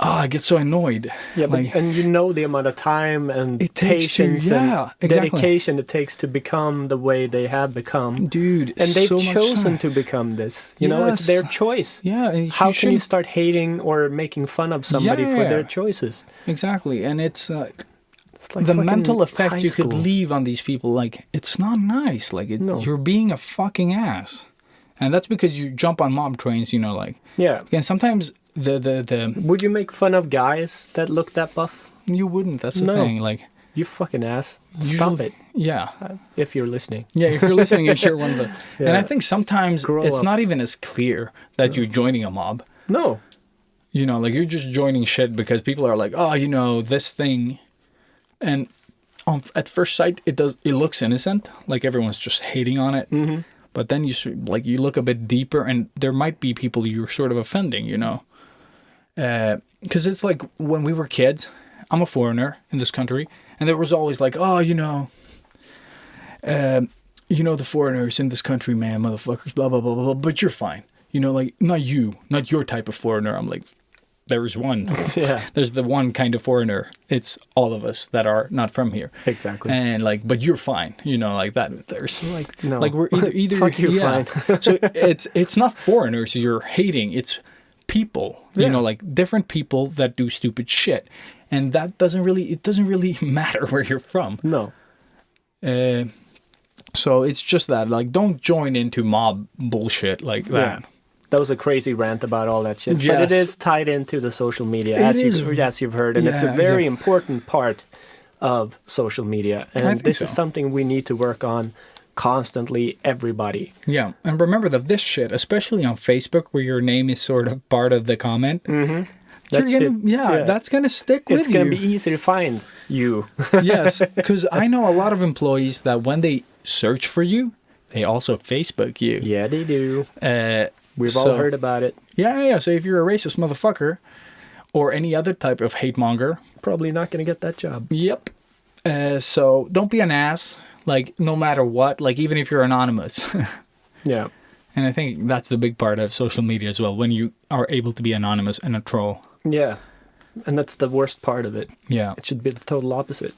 I get so annoyed. Yeah, but, like, and the amount of time and It takes to- patience yeah, and exactly. dedication it takes to become the way they have become. dude, And they've so much chosen time. to become this. It's Yes. their choice. Yeah, and How can you shouldn't- start hating or making fun of somebody for their Yeah. choices? exactly? And it's It's like the fucking mental effects high you could school. leave on these people. Like, it's not nice. Like, No. you're being a fucking ass, and that's because you jump on mob trains. Like, Yeah. and sometimes the Would you make fun of guys that look that buff? you wouldn't. That's the No. thing. Like, You fucking ass. Stop usually- it. Yeah. If you're listening. Yeah, if you're listening, if you're one of the... And I Yeah. think sometimes Grow it's up. not even as clear that you're joining a mob. No. Like you're just joining shit because people are like, oh, this thing. And at first sight, it looks innocent. Like everyone's just hating on it. Mm-hmm. But then you look a bit deeper and there might be people you're sort of offending, Because it's like when we were kids, I'm a foreigner in this country. And there was always like, oh, the foreigners in this country, man, motherfuckers, blah, blah, blah, blah, blah. But you're fine. Like, not your type of foreigner. I'm like, there's one. Yeah. There's the one kind of foreigner. It's all of us that are not from here. Exactly. And like, but you're fine. Like that. There's like, No. like we're either Fuck you, yeah. fine. So it's not foreigners you're hating. It's people, Yeah. like different people that do stupid shit. And that doesn't really matter where you're from. No. So it's just that, like, don't join into mob bullshit like that. Yeah. That was a crazy rant about all that shit. But Yes. it is tied into the social media, It as is. you've heard. And it's a Yeah, very exactly. important part of social media. And think this is so. something we need to work on constantly, everybody. Yeah, and remember that this shit, especially on Facebook, where your name is sort of part of the comment, That shit- yeah. that's gonna stick with It's you. going to be easy to find you. Yes, because I know a lot of employees that when they search for you, they also Facebook you. Yeah, they do. We've all so- heard about it. Yeah. So if you're a racist motherfucker, or any other type of hate monger, Probably not going to get that job. yep. So don't be an ass. Like no matter what. Like even if you're anonymous. Yeah. And I think that's the big part of social media as well, when you are able to be anonymous and a troll. Yeah. And that's the worst part of it. Yeah. It should be the total opposite.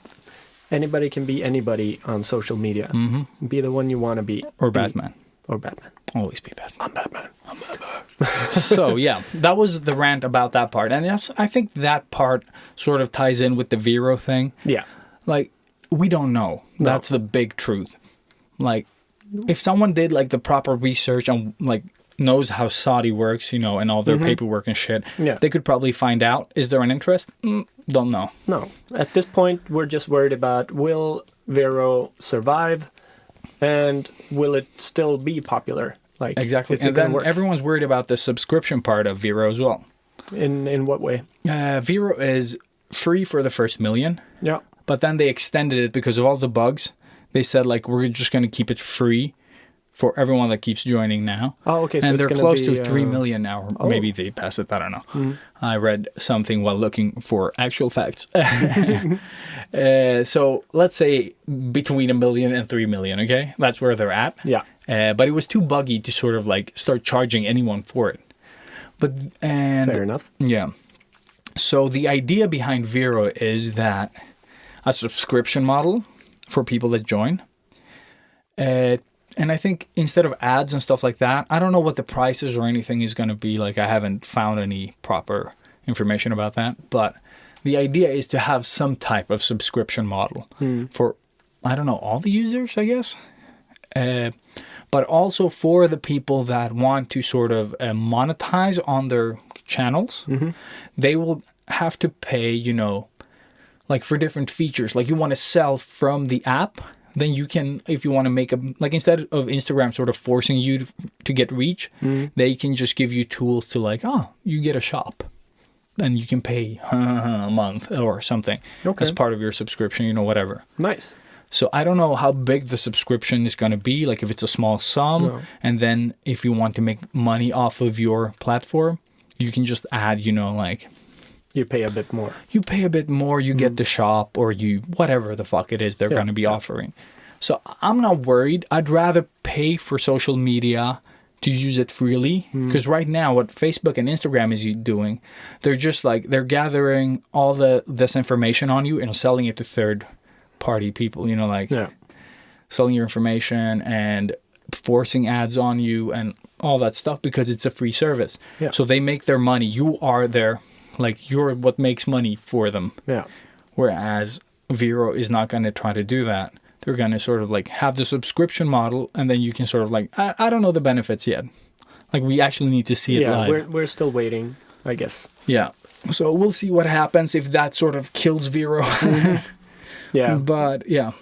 Anybody can be anybody on social media. Mm-hmm. Be the one you want to be. Or Be- Batman. Or Batman. Always be Batman. I'm Batman. So yeah, that was the rant about that part. And yes, I think that part sort of ties in with the Vero thing. Yeah. Like, we don't know. No. That's the big truth. Like, if someone did like the proper research on like knows how Saudi works, and all their paperwork and shit, Yeah. they could probably find out. Is there an interest? Don't know. No. At this point, we're just worried about will Vero survive and will it still be popular? Like, Exactly. is it And gonna then work? everyone's worried about the subscription part of Vero as well. In what way? Vero is free for the first million, Yeah. but then they extended it because of all the bugs. They said, like, we're just going to keep it free for everyone that keeps joining now. Oh, okay. So And it's they're gonna close be, to 3 million now, or maybe they passed it. I don't know. I read something while looking for actual facts. So let's say between 1 million and 3 million, okay? That's where they're at. Yeah. But it was too buggy to sort of like start charging anyone for it. Fair enough. Yeah. So the idea behind Vero is that a subscription model for people that join. And I think instead of ads and stuff like that, I don't know what the prices or anything is going to be. Like, I haven't found any proper information about that. But the idea is to have some type of subscription model for, I don't know, all the users, I guess. But also for the people that want to sort of monetize on their channels, they will have to pay, you know, like for different features. Like you want to sell from the app, then you can, if you want to make a, like instead of Instagram sort of forcing you to get reach, they can just give you tools to like, oh, you get a shop and you can pay a month or something as part of your subscription, you know, whatever. Nice. So I don't know how big the subscription is going to be, like if it's a small sum, and then if you want to make money off of your platform, you can just add, you know, like... You pay a bit more. You pay a bit more, you get the shop, or you... Whatever the fuck it is they're going to be offering. So I'm not worried. I'd rather pay for social media to use it freely. Because right now, what Facebook and Instagram is doing, they're just like, they're gathering all this information on you and selling it to third-party people, you know, like selling your information and forcing ads on you and all that stuff because it's a free service. So they make their money. You are their, like, you're what makes money for them. Whereas Vero is not going to try to do that. They're going to sort of like have the subscription model, and then you can sort of like, I don't know the benefits yet. Like, we actually need to see it live. We're still waiting, I guess. Yeah. So we'll see what happens if that sort of kills Vero. But yeah.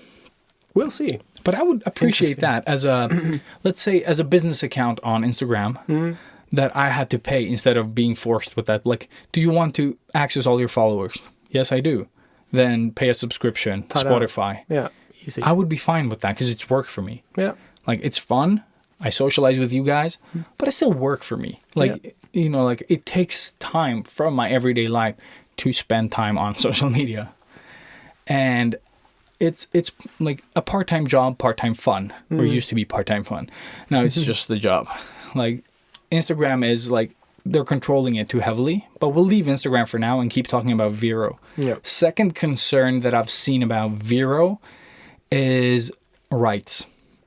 We'll see. But I would appreciate that as a, let's say, as a business account on Instagram that I had to pay instead of being forced with that. Like, do you want to access all your followers? Yes, I do. Then pay a subscription, Spotify. Yeah, easy. I would be fine with that because it's work for me. Yeah. Like, it's fun. I socialize with you guys, but it still work for me. Like, you know, like it takes time from my everyday life to spend time on social media. And it's like a part-time job, part-time fun, or used to be part-time fun. Now it's just the job. Like, Instagram is like, they're controlling it too heavily, but we'll leave Instagram for now and keep talking about Vero. Second concern that I've seen about Vero is rights.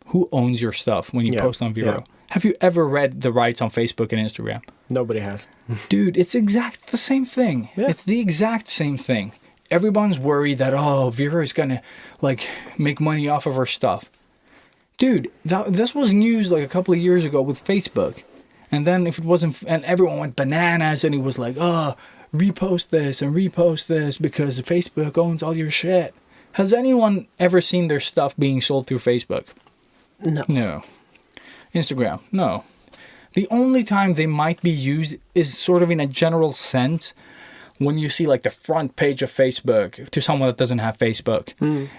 Who owns your stuff when you post on Vero? Have you ever read the rights on Facebook and Instagram? Nobody has. Dude, it's exact the same thing. It's the exact same thing. Everyone's worried that, oh, Vero is going to, like, make money off of our stuff. Dude, this was news, like, a couple of years ago with Facebook. And then if it wasn't... And everyone went bananas, and it was like, oh, repost this because Facebook owns all your shit. Has anyone ever seen their stuff being sold through Facebook? No. Instagram? No. The only time they might be used is sort of in a general sense when you see like the front page of Facebook to someone that doesn't have Facebook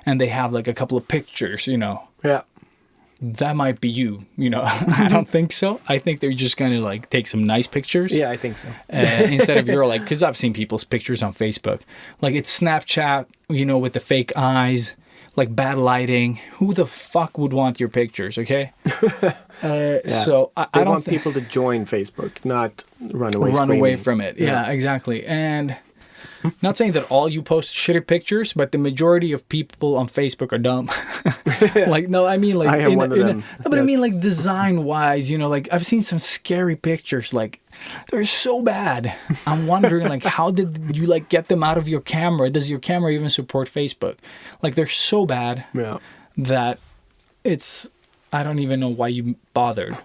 and they have like a couple of pictures, you know. That might be you, you know. I don't think so. I think they're just going to like take some nice pictures. Yeah, I think so. Instead of your like, because I've seen people's pictures on Facebook. Like, it's Snapchat, you know, with the fake eyes, like bad lighting. Who the fuck would want your pictures, okay? So I don't want people to join Facebook, not run away away from it. Yeah, exactly. And not saying that all you post shitty pictures, but the majority of people on Facebook are dumb. Like, no, I mean like... I am one of them. No, but I mean like design-wise, you know, like I've seen some scary pictures, like they're so bad. I'm wondering like how did you like get them out of your camera? Does your camera even support Facebook? Like, they're so bad that it's... I don't even know why you bothered.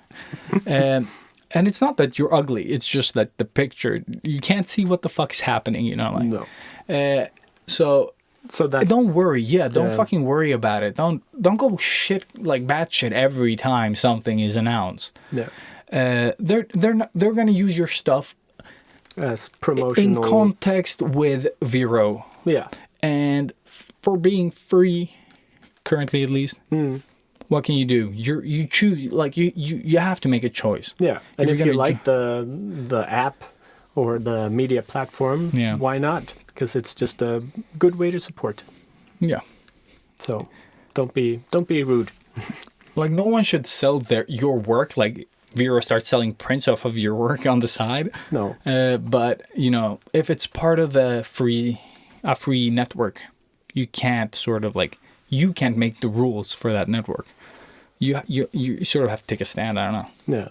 And it's not that you're ugly. It's just that the picture, you can't see what the fuck's happening, you know? Like, so that's... Don't worry. Yeah, don't fucking worry about it. Don't go shit, like bad shit every time something is announced. They're going to use your stuff as promotional... in context with Vero. And for being free, currently at least, what can you do? You choose, like you have to make a choice. Yeah, and If if you're you gonna like the app or the media platform, Yeah. why not? Because it's just a good way to support. Yeah. So don't be rude. Like no one should sell your work. Like Vero starts selling prints off of your work on the side. No. But you know, if it's part of a free network, you can't sort of like you can't make the rules for that network. You sort of have to take a stand. I don't know.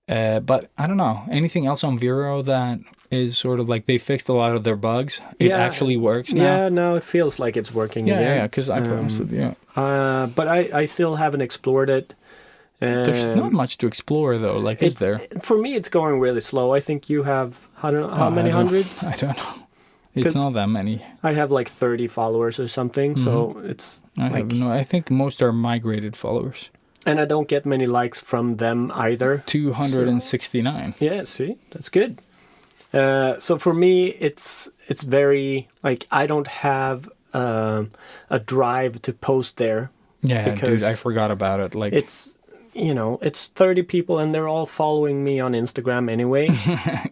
Yeah. But I don't know. Anything else on Vero that is sort of like they fixed a lot of their bugs? It actually works now. Yeah, no, it feels like it's working Yeah, again. yeah, because I posted, But I still haven't explored it. There's not much to explore though. Like, is there? For me, it's going really slow. I think you have, I don't know, how many hundred? I don't know. It's not that many. I have like 30 followers or something, so it's I think most are migrated followers. And I don't get many likes from them either. 269. Yeah, see, that's good. So for me, it's very like I don't have a drive to post there. Yeah, because dude, I forgot about it. Like it's it's 30 people and they're all following me on Instagram anyway.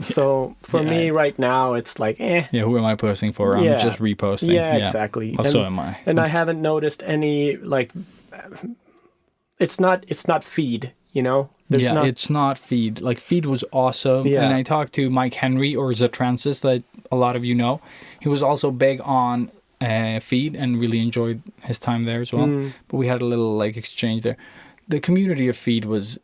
So for me right now, it's like Yeah, who am I posting for? I'm just reposting. Yeah, exactly. Well, so am I. And I haven't noticed any like. It's not feed. It's not feed. Like feed was awesome. Yeah. And I talked to Mike Henry or Zatransis that a lot of you know. He was also big on feed and really enjoyed his time there as well. But we had a little like exchange there. The community of feed was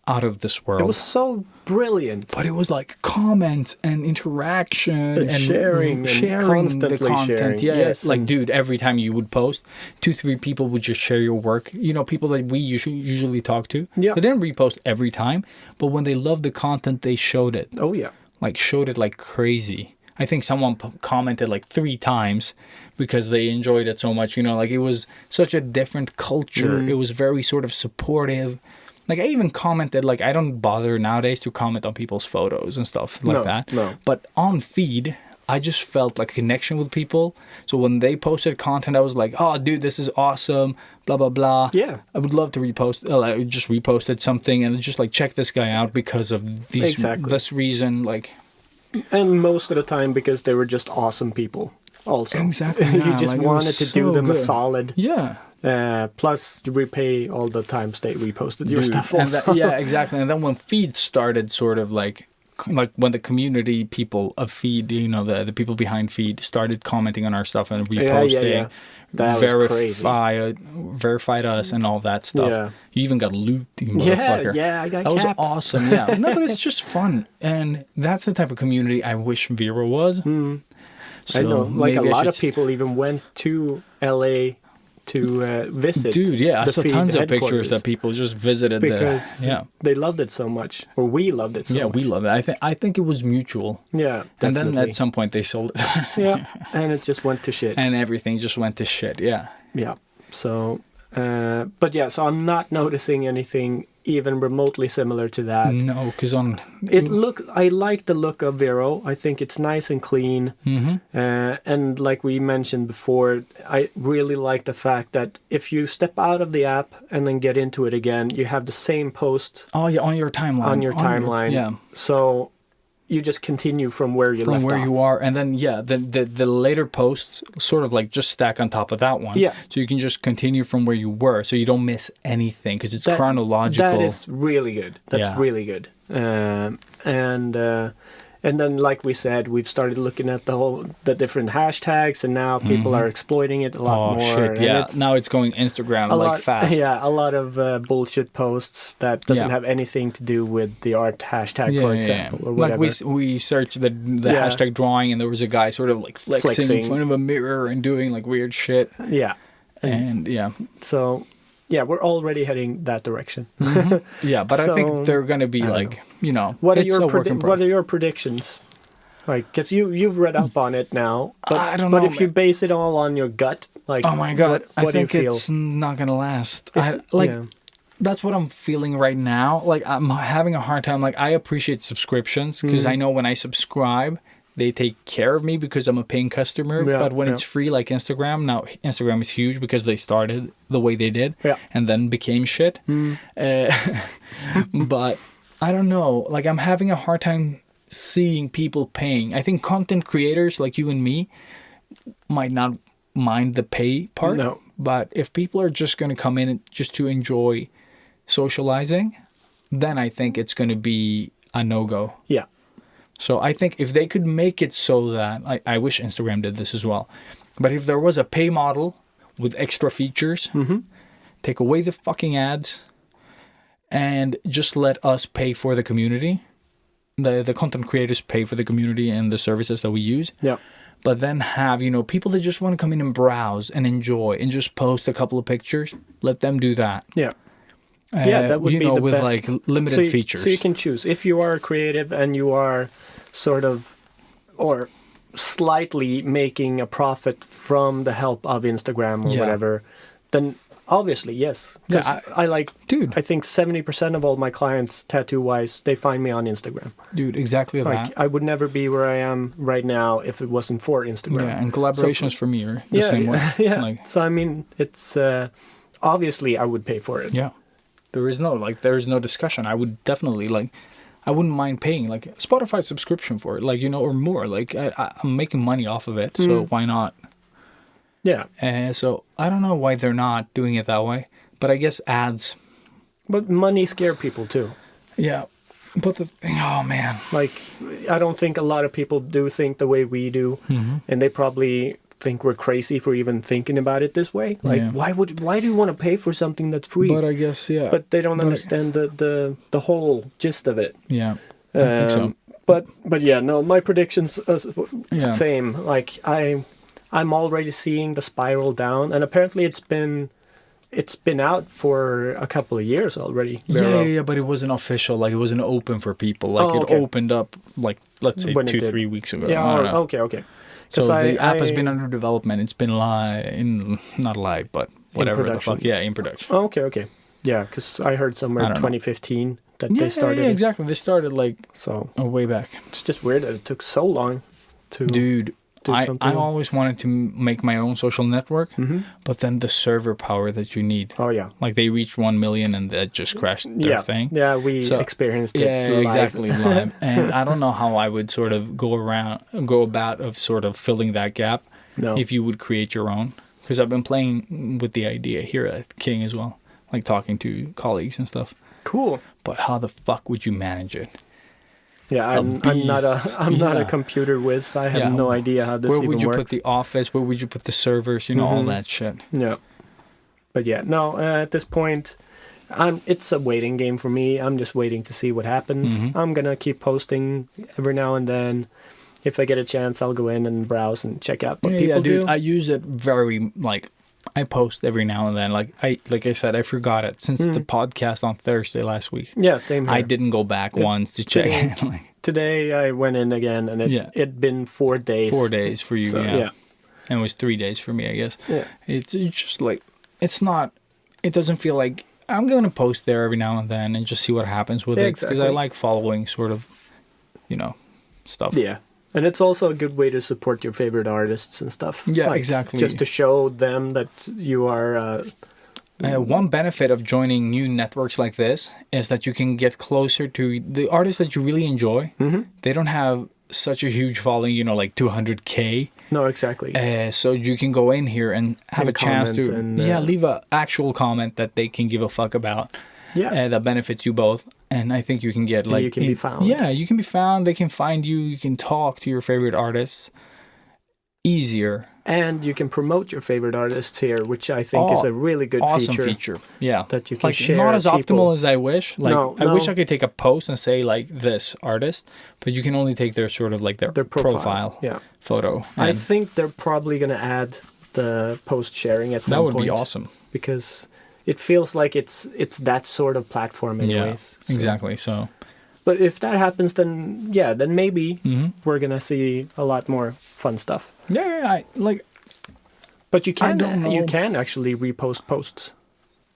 out of this world. It was so brilliant. But it was like comment and interaction and sharing the content. sharing. Yeah, Yes, like and- dude, every time you would post, 2-3 people would just share your work. People that we usually talk to. Yeah. They didn't repost every time, but when they loved the content, they showed it. Oh yeah. Like showed it like crazy. I think someone commented like 3 times because they enjoyed it so much. Like it was such a different culture. It was very sort of supportive. Like I even commented, like I don't bother nowadays to comment on people's photos and stuff like that. No. But on feed, I just felt like a connection with people. So when they posted content, I was like, oh, dude, this is awesome, blah, blah, blah. Yeah. I would love to repost. I just reposted something and just like check this guy out because of this reason. Like, And most of the time because they were just awesome people also. Exactly. You Yeah, just like, it wanted was to do so them a good. solid. yeah. Plus you repay all the times they reposted your Dude, stuff and also. yeah, exactly. And then when feed started sort of like when the community people of feed, the people behind feed started commenting on our stuff and reposting, Yeah. That was crazy. verified us and all that stuff. Yeah. You even got loot, you motherfucker. Yeah, I got That was caps. awesome. Yeah. No, but it's just fun. And that's the type of community I wish Vero was. So I know, like a maybe I lot of should people even went to LA to visit. Dude, yeah, I the saw feed tons of pictures headquarters that people just visited because they loved it so much, or we loved it so much. we love it. I think it was mutual. Yeah, And definitely. then at some point they sold it. yeah, and it just went to shit. And everything just went to shit. Yeah. Yeah. So, but yeah, so I'm not noticing anything even remotely similar to that. No, because on I like the look of Vero. I think it's nice and clean. And like we mentioned before, I really like the fact that if you step out of the app and then get into it again, you have the same post on your timeline. on your timeline. Yeah. So you just continue from where you From left where off. you are, and then the later posts sort of like just stack on top of that one. Yeah. So you can just continue from where you were, so you don't miss anything because it's chronological. That is really good. That's Yeah. really good. And then, like we said, we've started looking at the different hashtags, and now people are exploiting it a lot more. Shit! and Yeah. it's Now it's going Instagram a like lot, fast. Yeah, a lot of bullshit posts that doesn't Yeah. have anything to do with the art hashtag, for example, or Like whatever. we searched the Yeah. hashtag drawing, and there was a guy sort of like flexing in Flexing. front of a mirror and doing like weird shit. Yeah. And yeah, So, yeah, we're already heading that direction. yeah. But I So, think they're gonna be like, What are it's a your work in what are your predictions? Like, because you've read up on it now, but I don't but know, if you man. base it all on your gut, like, Oh my god, what I do you think feel? it's not gonna last. It- Like yeah. that's what I'm feeling right now. Like I'm having a hard time. Like I appreciate subscriptions because I know when I subscribe, they take care of me because I'm a paying customer. Yeah, But when yeah. it's free, like Instagram, now Instagram is huge because they started the way they did Yeah. and then became shit. But I don't know. Like, I'm having a hard time seeing people paying. I think content creators like you and me might not mind the pay part. No. But if people are just going to come in just to enjoy socializing, then I think it's going to be a no-go. Yeah. So I think if they could make it so that, I wish Instagram did this as well, but if there was a pay model with extra features, take away the fucking ads, and just let us pay for the community, the content creators pay for the community and the services that we use. Yeah. But then have, people that just want to come in and browse and enjoy and just post a couple of pictures, let them do that. Yeah. Yeah, that would be the with best. like limited So features. So you can choose. If you are creative and you are sort of, or slightly making a profit from the help of Instagram or Yeah. whatever, then obviously, yes. 'Cause Yeah, I like, Dude. I think 70% of all my clients, tattoo-wise, they find me on Instagram. Dude, exactly Like, that. I would never be where I am right now if it wasn't for Instagram. Yeah, and collaborations for me are the same way. Yeah. Like, So, I mean, it's, obviously I would pay for it. yeah. There is no discussion. I would definitely, I wouldn't mind paying, like, a Spotify subscription for it, like, or more. Like, I'm making money off of it, so why not? Yeah. So I don't know why they're not doing it that way, but I guess ads. But money scare people too. Yeah, but oh man, Like, I don't think a lot of people do think the way we do, and they probably think we're crazy for even thinking about it this way. Like, Yeah. why do you want to pay for something that's free? but I guess yeah. But they don't But I- understand the whole gist of it. yeah, I think so. But yeah, no, my predictions Yeah. same. Like, I'm already seeing the spiral down, and apparently it's been out for a couple of years already. Yeah, but it wasn't official. Like, it wasn't open for people. Like, Oh, okay. it opened up, like, let's say When it did. 2-3 weeks ago. Yeah. I don't know. Okay. So 'Cause the app has I- been under development. It's been not live, but whatever the production. fuck. Yeah, in production. Oh, okay. Yeah, because I heard somewhere I in don't know. 2015 that Yeah, they started. yeah, it. exactly. They started like So way back. it's just weird that it took so long to Dude, do I something. always wanted to make my own social network, Mhm. but then the server power that you need. Oh yeah. Like, they reached 1 million and that just crashed their Yeah. thing. Yeah, we So- experienced it. Yeah, live. exactly. Live. And I don't know how I would sort of go about of sort of filling that gap No. if you would create your own. Because I've been playing with the idea here at King as well, like talking to colleagues and stuff. Cool. But how the fuck would you manage it? Yeah, I'm not a Yeah. computer whiz. I have Yeah. no idea how this Where even would you works. put the office? Where would you put the servers? All that shit. Yeah. But yeah, no. At this point, it's a waiting game for me. I'm just waiting to see what happens. I'm gonna keep posting every now and then. If I get a chance, I'll go in and browse and check out what people dude. do. I use it very I post every now and then. Like I said, I forgot it since the podcast on Thursday last week. Yeah, same here. I didn't go back once to check it. Like, Today I went in again, and it'd been 4 days. 4 days for you, So, yeah. And it was 3 days for me, I guess. Yeah. It's just like, it doesn't feel like, I'm going to post there every now and then and just see what happens with it. Because I exactly. like following sort of, stuff. Yeah. And it's also a good way to support your favorite artists and stuff. Yeah, exactly. Just to show them that you are... One benefit of joining new networks like this is that you can get closer to the artists that you really enjoy. Mm-hmm. They don't have such a huge following, like 200K. No, exactly. So you can go in here and have And a chance to comment leave a actual comment that they can give a fuck about. Yeah. That benefits you both. And I think you can get you can be found. Yeah, you can be found. They can find you. You can talk to your favorite artists easier. And you can promote your favorite artists here, which I think is a really good awesome feature. Yeah. That you can share. Not as people. optimal as I wish. Like, No, I wish no. I could take a post and say, like, this artist, but you can only take their sort of, like, their profile Yeah. photo. I And think they're probably going to add the post sharing at some that would point. be awesome. Because it feels like it's that sort of platform anyways. Yeah, exactly. So, But if that happens, then maybe Mm-hmm. we're going to see a lot more fun stuff. yeah, But you I don't know. can actually repost posts.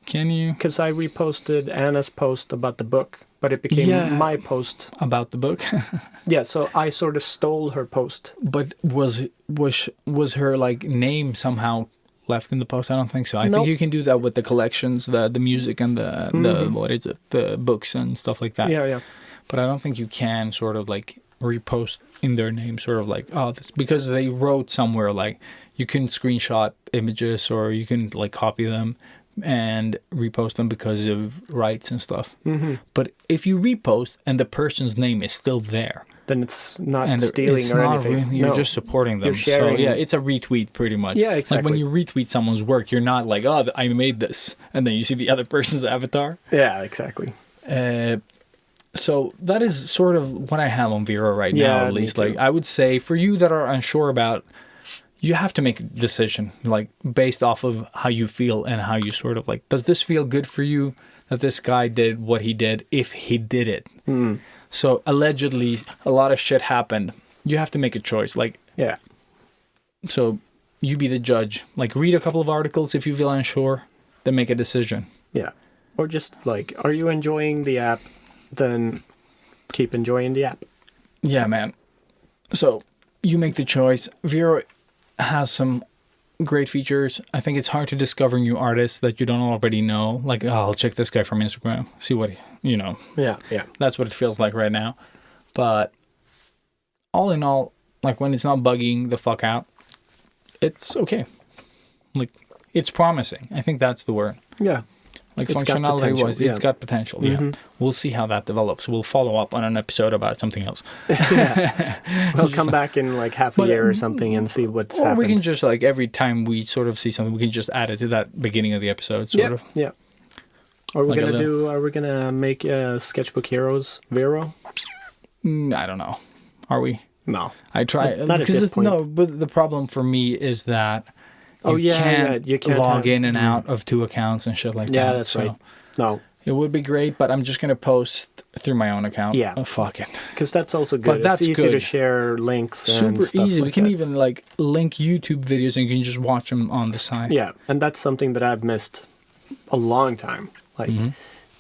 can you? Because I reposted Anna's post about the book but it became Yeah. my post. About the book. Yeah, so I sort of stole her post. But was her like name somehow left in the post? I don't think so. I Nope. think you can do that with the collections, the music and the what is it, the books and stuff like that. Yeah, yeah. But I don't think you can sort of like repost in their name, sort of like, oh, this, because they wrote somewhere like you can screenshot images or you can like copy them and repost them because of rights and stuff. Mm-hmm. But if you repost and the person's name is still there, Then it's not and stealing it's or not anything. really, you're No. just supporting them. You're sharing- So yeah, it's a retweet pretty much. Yeah, Like when exactly. you retweet someone's work, you're not like, oh, I made this, and then you see the other person's avatar. Yeah, exactly. So that is sort of what I have on Vero right now, Yeah, at me least. too. Like I would say for you that are unsure about, you have to make a decision, like based off of how you feel and how you sort of like, does this feel good for you that this guy did what he did if he did it? So allegedly a lot of shit happened. You have to make a choice. Like, Yeah. so you be the judge. Like read a couple of articles if you feel unsure, then make a decision. Yeah. Or just like, are you enjoying the app? Then keep enjoying the app. Yeah, man. So you make the choice. Vero has some great features. I think it's hard to discover new artists that you don't already know. Like, oh, I'll check this guy from Instagram, see what he, Yeah, yeah. that's what it feels like right now. But all in all, like when it's not bugging the fuck out, it's okay. Like it's promising. I think that's the word. Yeah. Like It's got functionality potential, wise, yeah. it's got potential. Yeah, we'll see how that develops. We'll follow up on an episode about something else. We'll come back in like half a year or something and see what's Or happened. we can just like every time we sort of see something, we can just add it to that beginning of the episode, sort yeah, of. yeah. Are we Like a gonna Are we gonna make Sketchbook Heroes Vero? I don't know. Are we? No. I try Not at because this point. no, but the problem for me is that Oh, you yeah, can't, you can't log have- in and out of two accounts and shit like that. Yeah, that's So right. No, it would be great, but I'm just gonna post through my own account. Yeah. Oh, fuck it. because that's also good. But that's it's easy to good. share links. and Super stuff easy. Like We can that. even like link YouTube videos and you can just watch them on the side. Yeah, and that's something that I've missed a long time. Like Mm-hmm.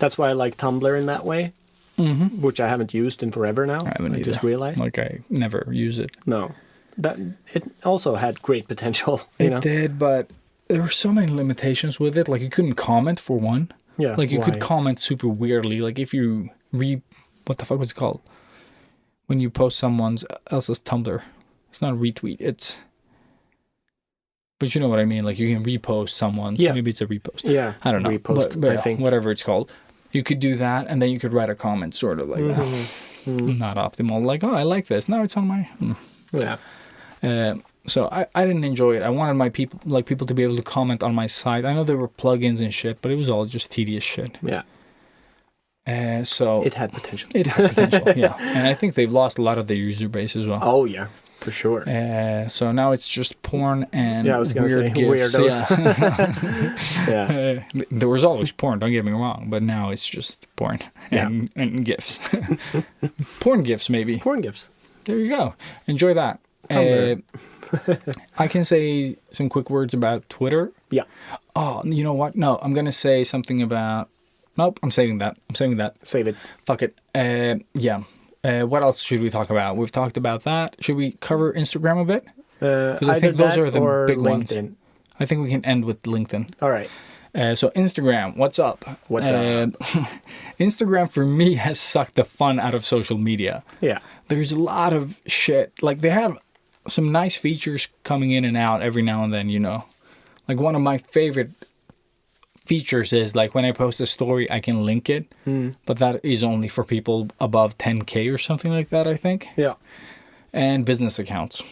that's why I like Tumblr in that way, which I haven't used in forever now. I haven't I just either. realized. Like I never use it. No, that it also had great potential. You know? It did, but there were so many limitations with it. Like you couldn't comment for one. Yeah, Like you could why? comment super weirdly. Like if you what the fuck was it called? When you post someone else's Tumblr. It's not a retweet. It's, but you know what I mean. Like you can repost someone's. Yeah. Maybe it's a repost. Yeah, I don't know. Repost, but I yeah, think. whatever it's called. You could do that, and then you could write a comment, sort of like not optimal. Like, oh, I like this. Now it's on my. Yeah, So I didn't enjoy it. I wanted my people to be able to comment on my site. I know there were plugins and shit, but it was all just tedious shit. yeah. So It had potential. it had potential, yeah. And I think they've lost a lot of their user base as well. Oh yeah, for sure. So now it's just porn and Yeah, I was gonna weird say, gifs. weirdos. Yeah. Yeah, There was always porn, don't get me wrong, but now it's just porn and gifs. Porn gifs, maybe. porn gifts. There you go. Enjoy that. Tumblr. I can say some quick words about Twitter. Yeah, Oh, you know what? No, I'm going to say something about... Nope, I'm saving that. save it. Fuck it. Yeah. What else should we talk about? We've talked about that. Should we cover Instagram a bit? Because I think those are the or big ones. LinkedIn. I think we can end with LinkedIn. All right. So Instagram, what's up? What's up? Instagram for me has sucked the fun out of social media. Yeah. There's a lot of shit. Like they have some nice features coming in and out every now and then, you know. Like one of my favorite features is like when I post a story, I can link it, but that is only for people above 10K or something like that, I think. Yeah. And business accounts.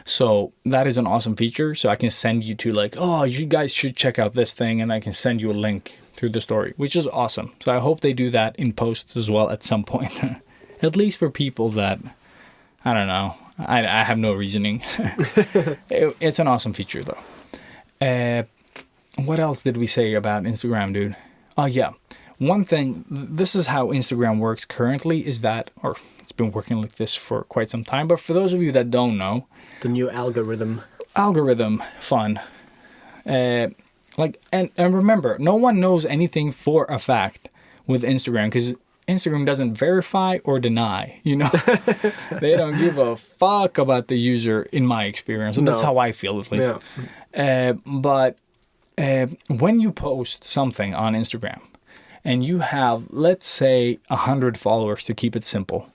So that is an awesome feature. So I can send you to like, oh, you guys should check out this thing, and I can send you a link through the story, which is awesome. So I hope they do that in posts as well at some point. At least for people that, I don't know, I have no reasoning. It's an awesome feature though. What else did we say about Instagram, dude? Oh yeah. One thing, this is how Instagram works currently, is that, or it's been working like this for quite some time, but for those of you that don't know, The new algorithm. fun. And remember, no one knows anything for a fact. with Instagram, because Instagram doesn't verify or deny, you know. They don't give a fuck about the user, in my experience. And that's No. how I feel, at least. But when you post something on Instagram and you have, let's say, 100 followers, to keep it simple,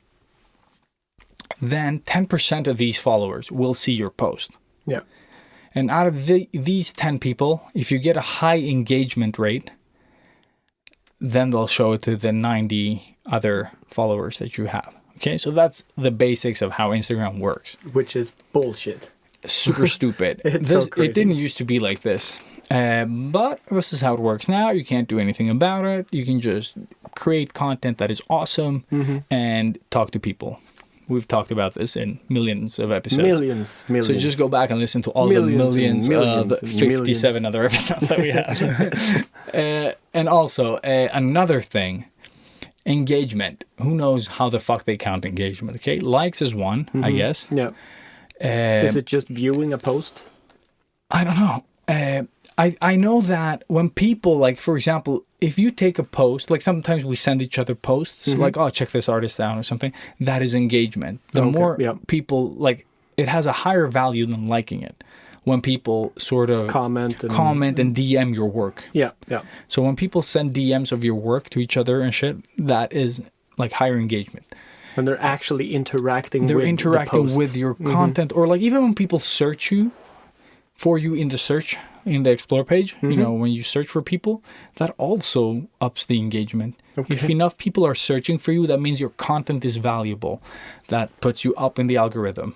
then 10% of these followers will see your post. Yeah. And out of these 10 people, if you get a high engagement rate, then they'll show it to the 90 other followers that you have. Okay, so that's the basics of how Instagram works. Which is bullshit. Super stupid. It's so crazy. It didn't used to be like this. But this is how it works now. You can't do anything about it. You can just create content that is awesome and talk to people. We've talked about this in millions of episodes. Millions. So just go back and listen to all Millions the and millions millions of and 57 other episodes that we have. And also, another thing, engagement. Who knows how the fuck they count engagement, okay? Likes is one, I guess. Yeah. Is it just viewing a post? I don't know. I know that when people, like, for example, if you take a post, like sometimes we send each other posts, like, oh, check this artist out or something, that is engagement. The more people, like, it has a higher value than liking it. When people sort of comment and DM your work. Yeah, yeah. So when people send DMs of your work to each other and shit, that is like higher engagement. When they're actually interacting with your content, or like even when people search for you in the search, in the explore page, you know, when you search for people, that also ups the engagement. Okay. If enough people are searching for you, that means your content is valuable. That puts you up in the algorithm.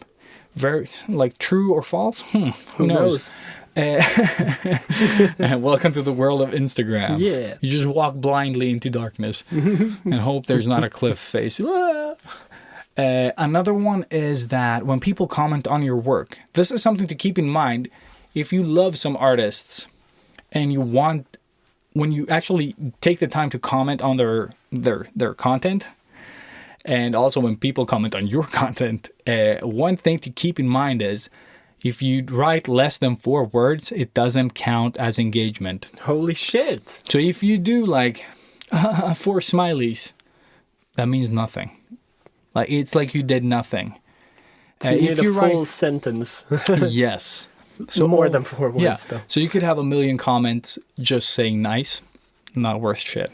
Very, like, true or false? Who knows? Welcome to the world of Instagram. Yeah. You just walk blindly into darkness and hope there's not a cliff face. Another one is that when people comment on your work, this is something to keep in mind. If you love some artists and you want, when you actually take the time to comment on their content, and also when people comment on your content, one thing to keep in mind is if you write less than 4 words, it doesn't count as engagement. Holy shit. So if you do like 4 smileys, that means nothing. Like, it's like you did nothing. So you if need a you full write, sentence. yes. So More than 4 words, yeah. though. So you could have 1 million comments just saying nice, not worth shit.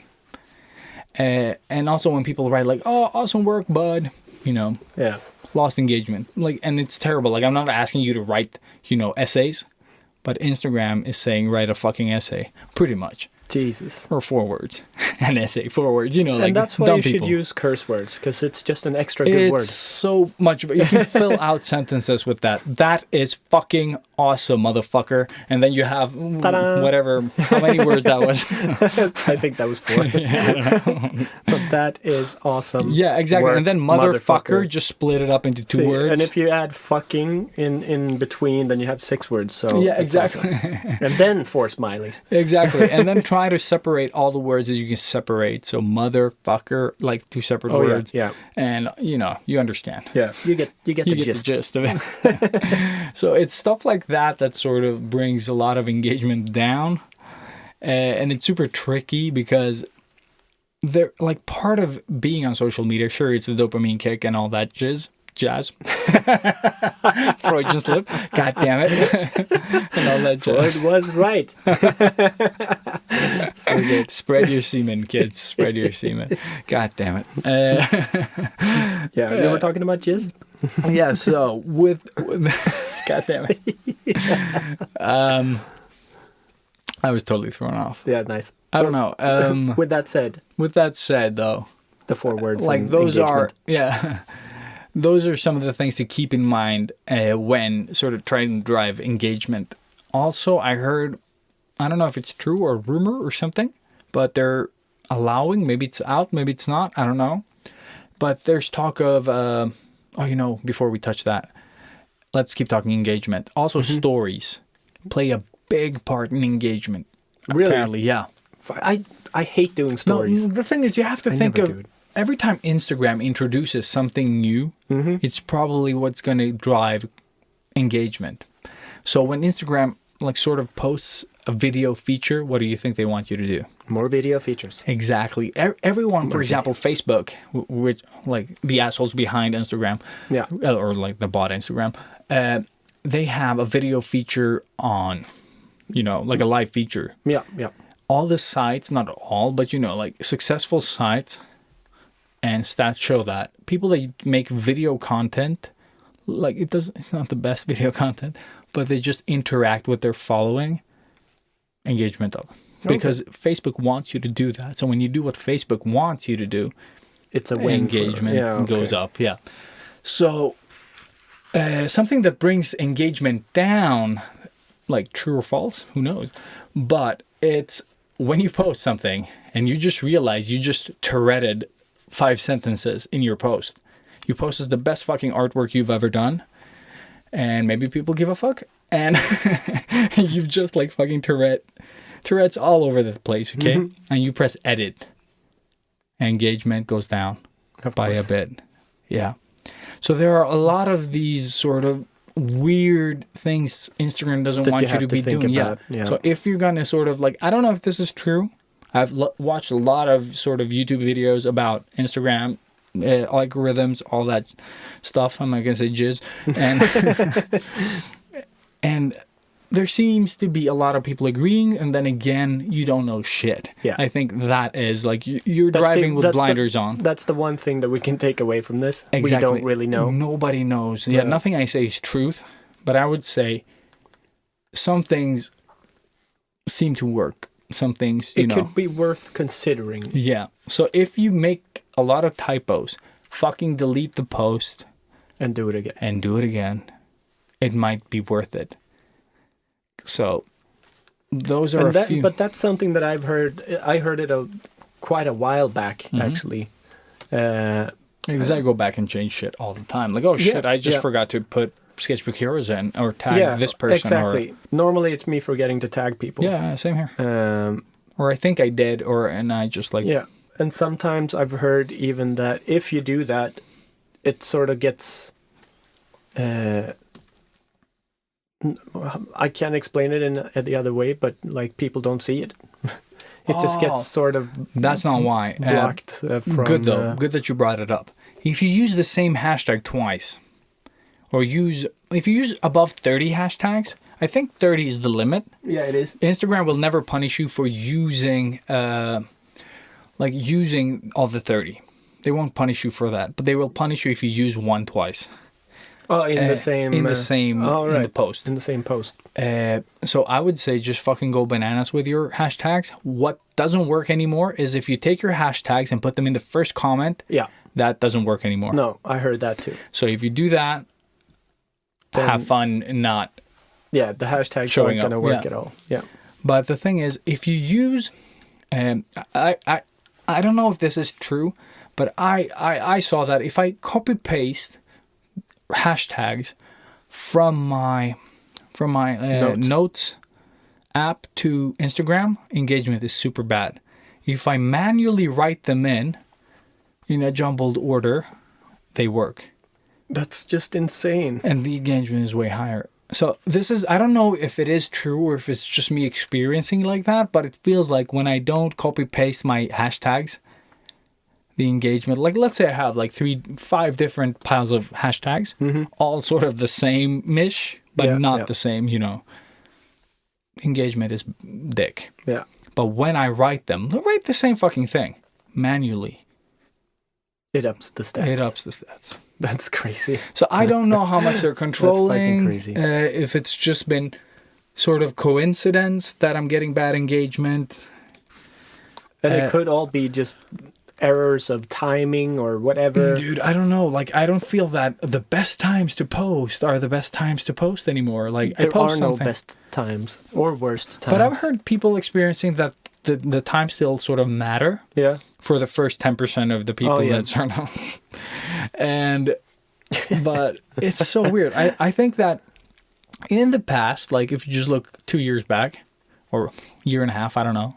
And also when people write like, oh, awesome work, bud, you know, Yeah. lost engagement. Like, and it's terrible. Like, I'm not asking you to write, you know, essays, but Instagram is saying write a fucking essay, pretty much. Jesus. Or 4 words. An essay, 4 words, you know, like, And that's why dumb you should people. use curse words, because it's just an extra good word. It's so much, but you can fill out sentences with that. That is fucking awesome, motherfucker. And then you have whatever, how many words that was. I think that was 4. But that is awesome. Yeah, exactly. Work, And then motherfucker, just split it up into 2 See, words. And if you add fucking in between, then you have 6 words. So yeah, it's exactly. awesome. And then 4 smileys. Exactly. And then try to separate all the words that you can separate. So motherfucker, like 2 separate words. Yeah. And you know, you understand. Yeah. You get the gist. of it. So it's stuff like that sort of brings a lot of engagement down. And it's super tricky because they're like part of being on social media. Sure, it's a dopamine kick and all that jazz. Freudian slip. God damn it. And all that jazz. Freud was right. So good. Spread your semen, kids. Spread your semen. God damn it. Yeah, you were talking about jizz? Yeah, so with God damn it. I was totally thrown off. Yeah, nice. I don't know. With that said, though, the 4 words. like and those engagement. those are some of the things to keep in mind when sort of trying to drive engagement. Also, I heard, I don't know if it's true or rumor or something, but they're allowing, maybe it's out, maybe it's not, I don't know. But there's talk of, before we touch that, let's keep talking engagement. Also, stories play a big part in engagement. Really? Apparently, yeah. I hate doing stories. No, the thing is, you have to think never of do it. every time Instagram introduces something new, it's probably what's going to drive engagement. So when Instagram like sort of posts a video feature, what do you think they want you to do? More video features. Exactly. Everyone, for example, Facebook, which like the assholes behind Instagram, Yeah. or like the bot Instagram, they have a video feature on, like a live feature. Yeah, yeah. All the sites, not all, but like successful sites, and stats show that people that make video content, like it's not the best video content, but they just interact with their following, engagement up. Because Facebook wants you to do that. So when you do what Facebook wants you to do, It's a win. engagement goes up. Yeah. So something that brings engagement down, like true or false, who knows? But it's when you post something and you just realize you just Touretted 5 sentences in your post. You posted the best fucking artwork you've ever done. And maybe people give a fuck. And you've just like fucking Tourette's all over the place, okay? Mm-hmm. And you press edit. Engagement goes down by a bit. Yeah. So there are a lot of these sort of weird things Instagram doesn't want you to be doing. Yeah. So if you're going to sort of like, I don't know if this is true. I've watched a lot of sort of YouTube videos about Instagram, algorithms, all that stuff. I'm not going to say jizz. And, and there seems to be a lot of people agreeing, and then again, you don't know shit. Yeah. I think that is like you're driving with blinders on. That's the one thing that we can take away from this. Exactly. We don't really know. Nobody knows. Yeah, nothing I say is truth, but I would say some things seem to work. Some things, it could be worth considering. Yeah. So if you make a lot of typos, fucking delete the post. And do it again. It might be worth it. So those are a few. But that's something that I've heard. I heard it quite a while back, actually. Because I go back and change shit all the time. Like, oh shit, I just forgot to put Sketchbook Heroes in or tag this person. Exactly. Normally it's me forgetting to tag people. Yeah, same here. Or I think I did, and I just like... Yeah, and sometimes I've heard even that if you do that, it sort of gets... I can't explain it in the other way, but like people don't see it. It just gets sort of... That's not why. Blocked from... Good though. Good that you brought it up. If you use the same hashtag twice, or if you use above 30 hashtags, I think 30 is the limit. Yeah, it is. Instagram will never punish you for using using all the 30. They won't punish you for that, but they will punish you if you use one twice. Oh, in the same in the post. In the same post. So I would say just fucking go bananas with your hashtags. What doesn't work anymore is if you take your hashtags and put them in the first comment. Yeah. That doesn't work anymore. No, I heard that too. So if you do that, then have fun not. Yeah, the hashtags aren't going to work at all. Yeah. But the thing is, if you use, I don't know if this is true, but I saw that if I copy paste hashtags from my notes app to Instagram, engagement is super bad. If I manually write them in a jumbled order, they work. That's just insane. And the engagement is way higher. So I don't know if it is true or if it's just me experiencing like that, but it feels like when I don't copy paste my hashtags, the engagement, like let's say I have like 5 different piles of hashtags, all sort of the same-ish, but not the same, engagement is dick. Yeah. But when I write them, write the same fucking thing manually. It ups the stats. That's crazy. So I don't know how much they're controlling. That's fucking crazy. If it's just been sort of coincidence that I'm getting bad engagement. And it could all be just errors of timing or whatever. Dude, I don't know. Like, I don't feel that the best times to post are the best times to post anymore. Like, there I post are no something. best times or worst times. But I've heard people experiencing that the time still sort of matter. Yeah. For the first 10% of the people that turn on. But it's so weird. I think that in the past, like if you just look 2 years back or year and a half, I don't know.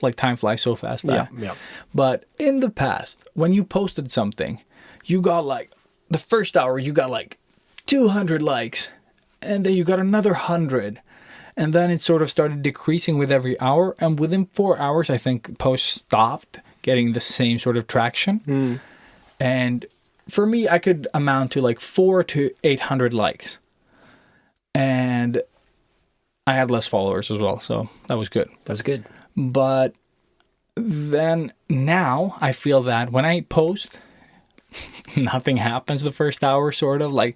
Like time flies so fast. Yeah. But in the past, when you posted something, you got like the first hour, you got like 200 likes, and then you got another 100, And then it sort of started decreasing with every hour. And within 4 hours, I think posts stopped getting the same sort of traction. And for me, I could amount to like 400 to 800 likes. And I had less followers as well. So that was good. That's good. But then now I feel that when I post, nothing happens the first hour, sort of like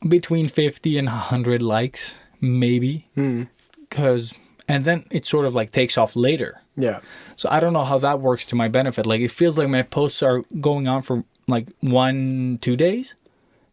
between 50 and 100 likes, maybe. And then it sort of like takes off later. Yeah. So I don't know how that works to my benefit. Like it feels like my posts are going on for like 1-2 days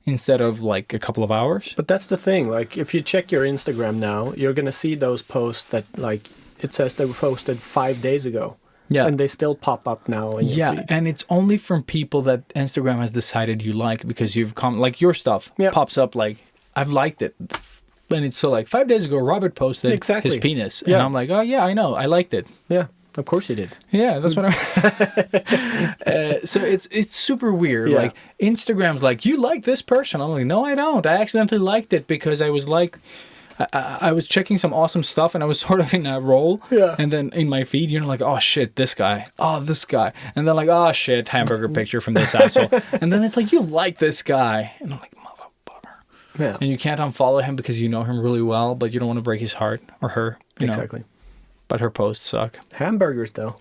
instead of like a couple of hours. But that's the thing. Like if you check your Instagram now, you're going to see those posts that like it says they were posted 5 days ago. Yeah. And they still pop up now in your feed. And it's only from people that Instagram has decided you like, because you've come, like your stuff pops up like, I've liked it. And it's so like 5 days ago, Robert posted his penis. And I'm like, oh yeah, I know. I liked it. Yeah, of course you did. Yeah, that's what I'm... so it's super weird. Yeah. Like Instagram's like, you like this person. I'm like, no, I don't. I accidentally liked it because I was like... I was checking some awesome stuff and I was sort of in a role. Yeah. And then in my feed, you're like, oh shit, this guy. Oh, this guy. And then like, oh shit, hamburger picture from this asshole. And then it's like, you like this guy. And I'm like, motherfucker. Yeah. And you can't unfollow him because you know him really well, but you don't want to break his heart or her. You know? Exactly. But her posts suck. Hamburgers, though.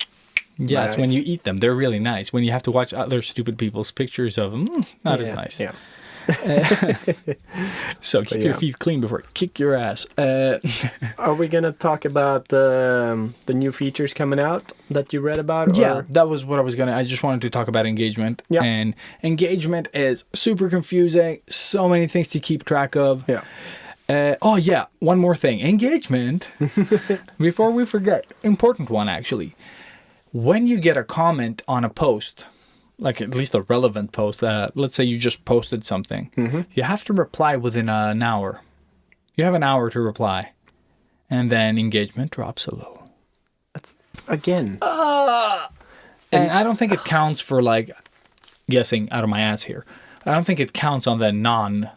Yes, Nice. when you eat them, they're really nice. When you have to watch other stupid people's pictures of them, not as nice. Yeah. So keep your feet clean before I kick your ass. Are we gonna talk about the new features coming out that you read about? Yeah, or? that was what I was gonna. I just wanted to talk about engagement. Yeah. And engagement is super confusing. So many things to keep track of. Yeah. Oh yeah, one more thing. Engagement. Before we forget, important one actually. When you get a comment on a post, like at least a relevant post, let's say you just posted something, you have to reply within an hour. You have an hour to reply, and then engagement drops a little. That's again. And I don't think it counts for like guessing out of my ass here. I don't think it counts on the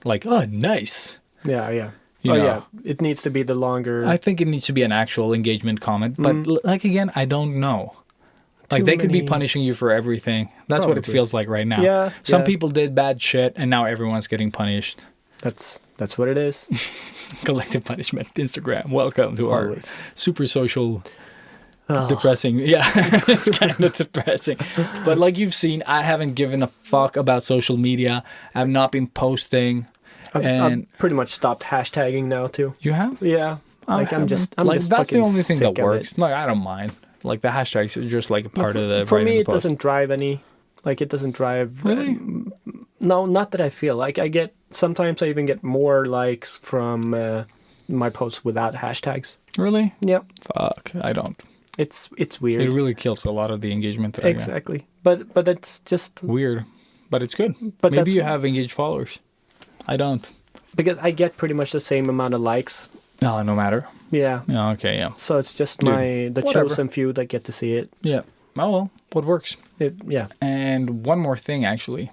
like, oh, nice. Yeah. You know. Yeah. It needs to be the longer. I think it needs to be an actual engagement comment. But like again, I don't know. Like they could be punishing you for everything. That's what it Probably. feels like right now. Yeah, Some yeah. people did bad shit, and now everyone's getting punished. That's what it is. Collective punishment. Instagram. Welcome to our Always. super social, depressing. Yeah, it's kind of depressing. But like you've seen, I haven't given a fuck about social media. I've not been posting. I've pretty much stopped hashtagging now too. You have? Yeah. Like I'm just like just that's the fucking only thing sick that of works. it. Like I don't mind. Like the hashtags are just like a part of the. For writing me, the it post. doesn't drive any. Like it doesn't drive. Really? No, not that I feel. Like sometimes I even get more likes from my posts without hashtags. Really? Yeah. Fuck, I don't. It's weird. It really kills a lot of the engagement that I get. Exactly. But it's just Weird, but it's good. But Maybe that's- you have engaged followers. I don't. because I get pretty much the same amount of likes. No matter. Yeah. Yeah, okay, yeah. So it's just Dude, the whatever. chosen few that get to see it. Yeah. Oh well, what works? Yeah. And one more thing, actually.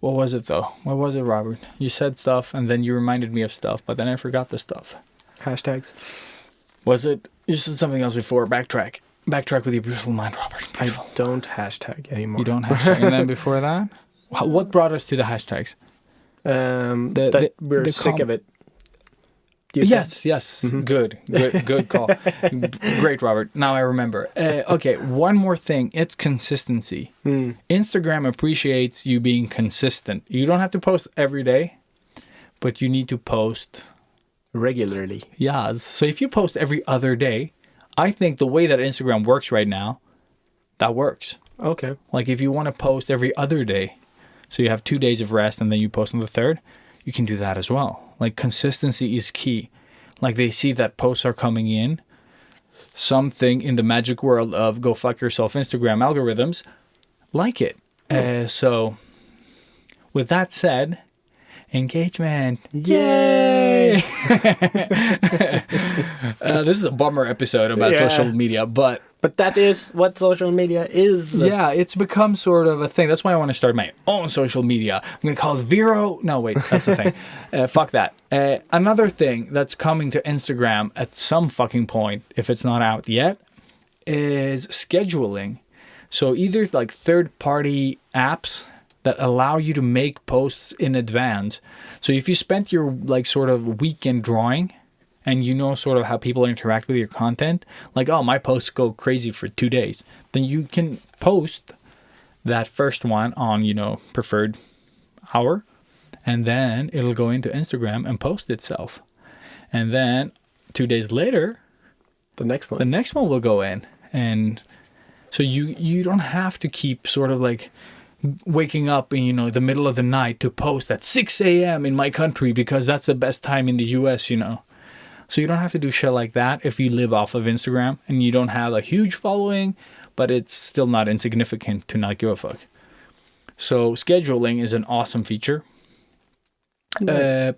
What was it, though? What was it, Robert? You said stuff, and then you reminded me of stuff, but then I forgot the stuff. Hashtags. Was it? You said something else before. Backtrack. Backtrack with your beautiful mind, Robert. I Beautiful. don't hashtag anymore. You don't hashtag. And then before that? What brought us to the hashtags? We're the sick of it. You Yes. Good call. Great, Robert. Now I remember. Okay, one more thing. It's consistency. Instagram appreciates you being consistent. You don't have to post every day, but you need to post. regularly. Yes. So if you post every other day, I think the way that Instagram works right now, that works. Okay. Like if you want to post every other day, so you have 2 days of rest and then you post on the third, you can do that as well. Like consistency is key. Like they see that posts are coming in, something in the magic world of go fuck yourself Instagram algorithms, like it. So with that said, engagement. Yay! This is a bummer episode about social media, but But that is what social media is. Yeah, it's become sort of a thing. That's why I want to start my own social media. I'm going to call it Vero. No, wait, that's the thing. Fuck that. Another thing that's coming to Instagram at some fucking point, if it's not out yet, is scheduling. So either like third-party apps that allow you to make posts in advance. So if you spent your like sort of weekend drawing, and you know sort of how people interact with your content, like, oh, my posts go crazy for 2 days, then you can post that first one on, you know, preferred hour, and then it'll go into Instagram and post itself. And then 2 days later, the next one will go in. And so you don't have to keep sort of like waking up in, you know, the middle of the night to post at 6 a.m. in my country because that's the best time in the US, you know. So you don't have to do shit like that if you live off of Instagram and you don't have a huge following, but it's still not insignificant to not give a fuck. So scheduling is an awesome feature. Nice.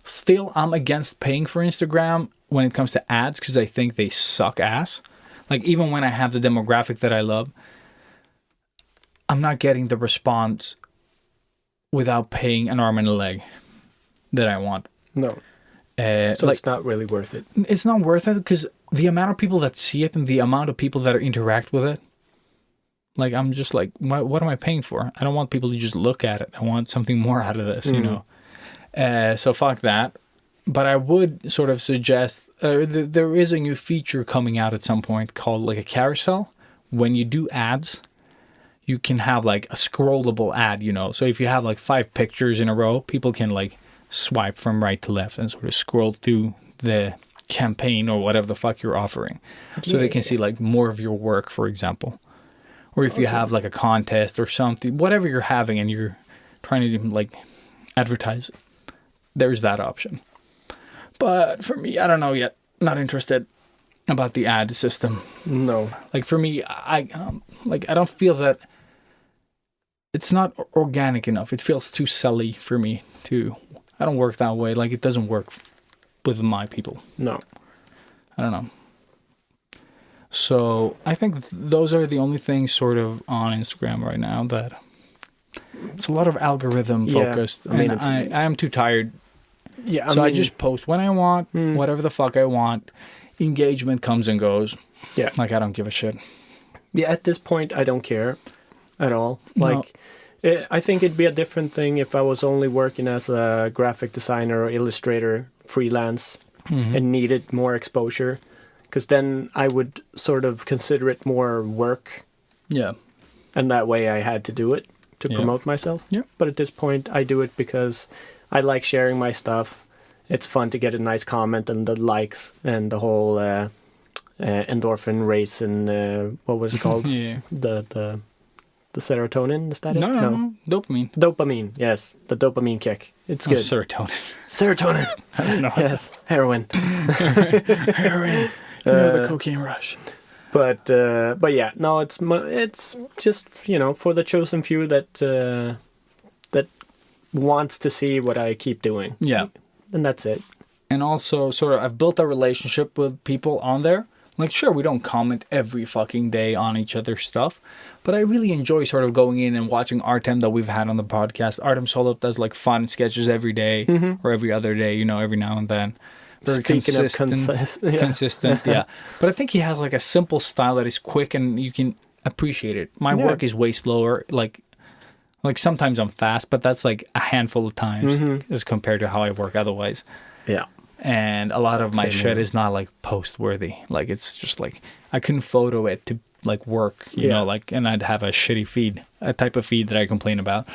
Still, I'm against paying for Instagram when it comes to ads because I think they suck ass. Like, even when I have the demographic that I love, I'm not getting the response without paying an arm and a leg that I want. No. So like, it's not really worth it. It's not worth it because the amount of people that see it and the amount of people that interact with it, like, I'm just like, what am I paying for? I don't want people to just look at it. I want something more out of this, you know? So fuck that. But I would sort of suggest, there is a new feature coming out at some point called like a carousel. When you do ads, you can have like a scrollable ad, you know? So if you have like 5 pictures in a row, people can like swipe from right to left and sort of scroll through the campaign or whatever the fuck you're offering. So they can see like more of your work, for example. Or if you have like a contest or something, whatever you're having and you're trying to like advertise, there's that option. But for me, I don't know yet. Not interested about the ad system. No. Like for me, I don't feel that it's not organic enough. It feels too selly for me to. I don't work that way. Like, it doesn't work with my people. No. I don't know. So I think those are the only things sort of on Instagram right now that it's a lot of algorithm focused. Yeah, I mean, and I am too tired. Yeah. I just post when I want, whatever the fuck I want. Engagement comes and goes. Yeah. Like, I don't give a shit. Yeah, at this point, I don't care at all. Like, no. I think it'd be a different thing if I was only working as a graphic designer or illustrator, freelance, and needed more exposure. Because then I would sort of consider it more work. Yeah. And that way I had to do it to promote myself. Yeah. But at this point, I do it because I like sharing my stuff. It's fun to get a nice comment and the likes and the whole endorphin race and what was it called? The serotonin, is that it? No. Dopamine. Dopamine, yes. The dopamine kick. It's good. Serotonin. Serotonin. I don't know. Yes. Heroin. Heroin. You know, the cocaine rush. But yeah, no, it's just, you know, for the chosen few that wants to see what I keep doing. Yeah. And that's it. And also, sort of, I've built a relationship with people on there. Like, sure, we don't comment every fucking day on each other's stuff, but I really enjoy sort of going in and watching Artem that we've had on the podcast. Artem Solop does like fun sketches every day or every other day, you know, every now and then. Very consistent, yeah. But I think he has like a simple style that is quick and you can appreciate it. My work is way slower. Like sometimes I'm fast, but that's like a handful of times as compared to how I work otherwise. Yeah. And a lot of my shit is not like post worthy. Like, it's just like I couldn't photo it to like work, you know, like, and I'd have a shitty feed, a type of feed that I complain about.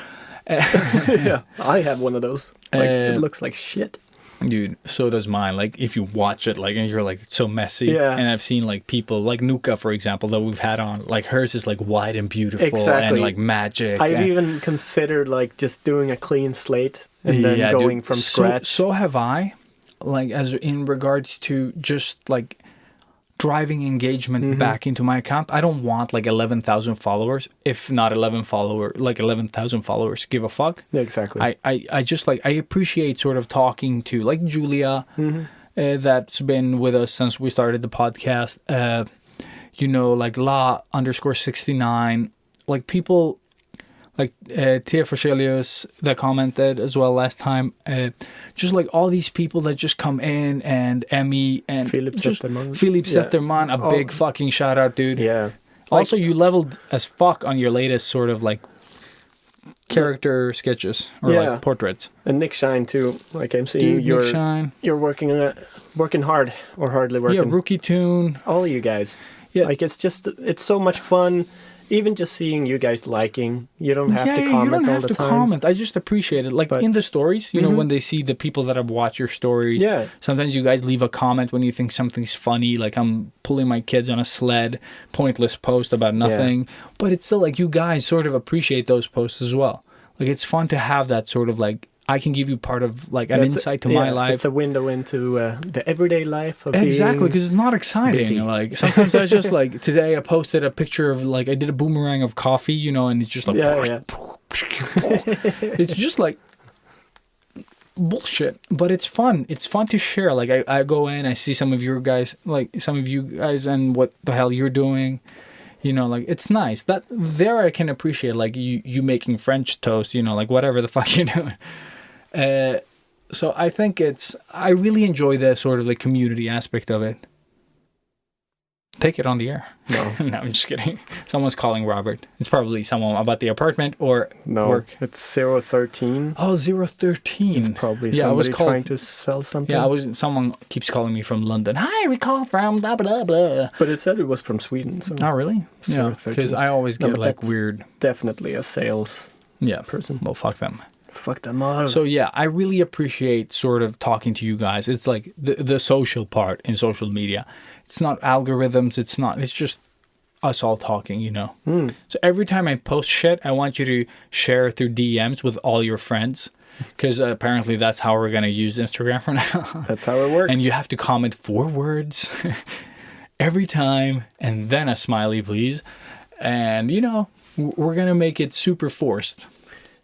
Yeah, I have one of those. Like, it looks like shit. Dude, so does mine. Like, if you watch it, like, and you're like, it's so messy. Yeah. And I've seen like people, like Nuka, for example, that we've had on, like hers is like wide and beautiful and like magic. I've even considered like just doing a clean slate and then going from scratch. So have I. Like, as in regards to just like driving engagement back into my account. I don't want like 11,000 followers, if not 11,000 followers give a fuck. Yeah, exactly. I just like, I appreciate sort of talking to like Julia, that's been with us since we started the podcast. you know, like La_69, like people like Tia Forselius that commented as well last time. Just like all these people that just come in, and Emmy and Philip Zetterman. Philippe Yeah. Zetterman, a big fucking shout out, dude. Yeah. Also, you leveled as fuck on your latest sort of like character sketches or Yeah. like portraits. And Nick Shine too. Like I'm seeing Dude, you're Nick Shine. you're working hard or hardly Yeah, working. Rookie Tune. All of you guys. Yeah. Like it's so much fun. Even just seeing you guys liking. You don't have to comment you don't all have the to time. comment. I just appreciate it. Like But- in the stories, you know, when they see the people that have watched your stories. Yeah. Sometimes you guys leave a comment when you think something's funny. Like I'm pulling my kids on a sled, pointless post about nothing. But it's still like you guys sort of appreciate those posts as well. Like it's fun to have that sort of like I can give you part of like an It's insight to my life. It's a window into the everyday life of Exactly, being because it's not exciting. busy. Like sometimes I just like today I posted a picture of like I did a boomerang of coffee, you know, and it's just like Yeah. it's just like bullshit, but it's fun. It's fun to share. Like I go in, I see some of you guys and what the hell you're doing. You know, like it's nice. That there I can appreciate like you making French toast, you know, like whatever the fuck you're doing. So I think I really enjoy the sort of the community aspect of it. Take it on the air. No. No, I'm just kidding. Someone's calling Robert. It's probably someone about the apartment or No, work. it's 013. Oh, 013. It's probably Yeah, I was somebody called- trying to sell something. Yeah, someone keeps calling me from London. Hi, we call from blah, blah, blah. But it said it was from Sweden, so Oh, really? Yeah, 013. because I always No, get but like that's- weird. definitely a sales Yeah, person. well, fuck them. Fuck them all. So yeah, I really appreciate sort of talking to you guys. It's like the social part in social media. It's not algorithms. It's just us all talking, you know. So every time I post shit, I want you to share through DMs with all your friends, because apparently that's how we're gonna use Instagram from now. That's how it works. And you have to comment 4 words every time, and then a smiley, please. And you know, we're gonna make it super forced.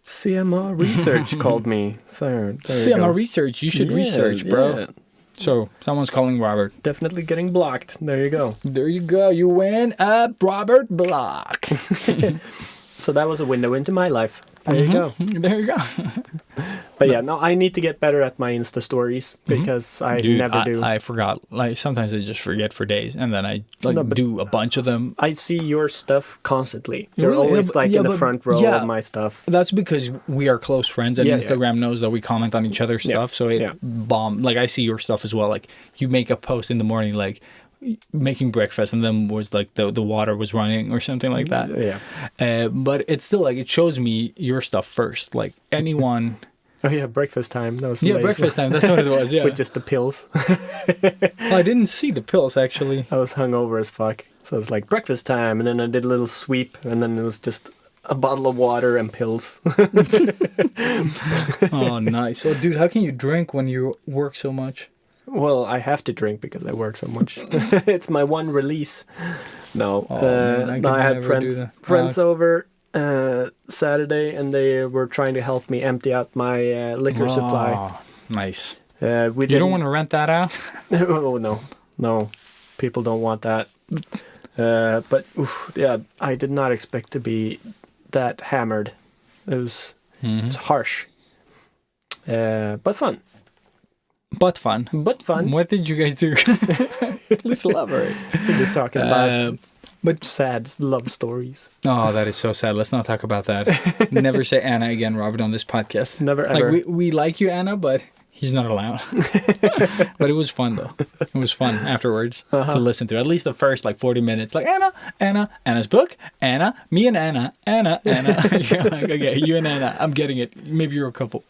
CMR Research called me. So there you CMR go. research. You should Yeah, research, bro. yeah. So someone's calling Robert. Definitely getting blocked. There you go. There you go. You win a Robert Block. So that was a window into my life. There you go. There you go. But yeah, no, I need to get better at my Insta stories because I Dude, never do. I forgot. Like sometimes I just forget for days, and then I like No, but- do a bunch of them. I see your stuff constantly. You're Really? always Yeah, but- like yeah, in the but- front row yeah. of my stuff. That's because we are close friends, and Yeah, yeah. Instagram knows that we comment on each other's Yeah, stuff. So it yeah. Like I see your stuff as well. Like you make a post in the morning, like making breakfast, and then was like the water was running or something like that. Yeah. But it's still like it shows me your stuff first. Like anyone. Oh yeah, breakfast time. That was the Yeah, latest breakfast one. time. That's what it was. Yeah. With just the pills. Well, I didn't see the pills actually. I was hungover as fuck. So it was like breakfast time, and then I did a little sweep, and then it was just a bottle of water and pills. Oh, nice. Oh, dude, how can you drink when you work so much? Well, I have to drink because I work so much. It's my one release. No, Oh, man, I no, could I had never do that. friends over Saturday, and they were trying to help me empty out my liquor supply. Oh, nice. We You didn't don't want to rent that out? oh no, people don't want that. But oof, yeah, I did not expect to be that hammered. It was it's harsh, but fun. But fun. But fun. What did you guys do? Please elaborate. We're just talking about but sad love stories. oh, that is so sad. Let's not talk about that. Never say Anna again, Robert, on this podcast. Never ever. Like we like you, Anna, but he's not allowed. But it was fun though. It was fun afterwards to listen to. At least the first like 40 minutes. Like Anna's book, Anna, me and Anna. You're like, okay, you and Anna. I'm getting it. Maybe you're a couple.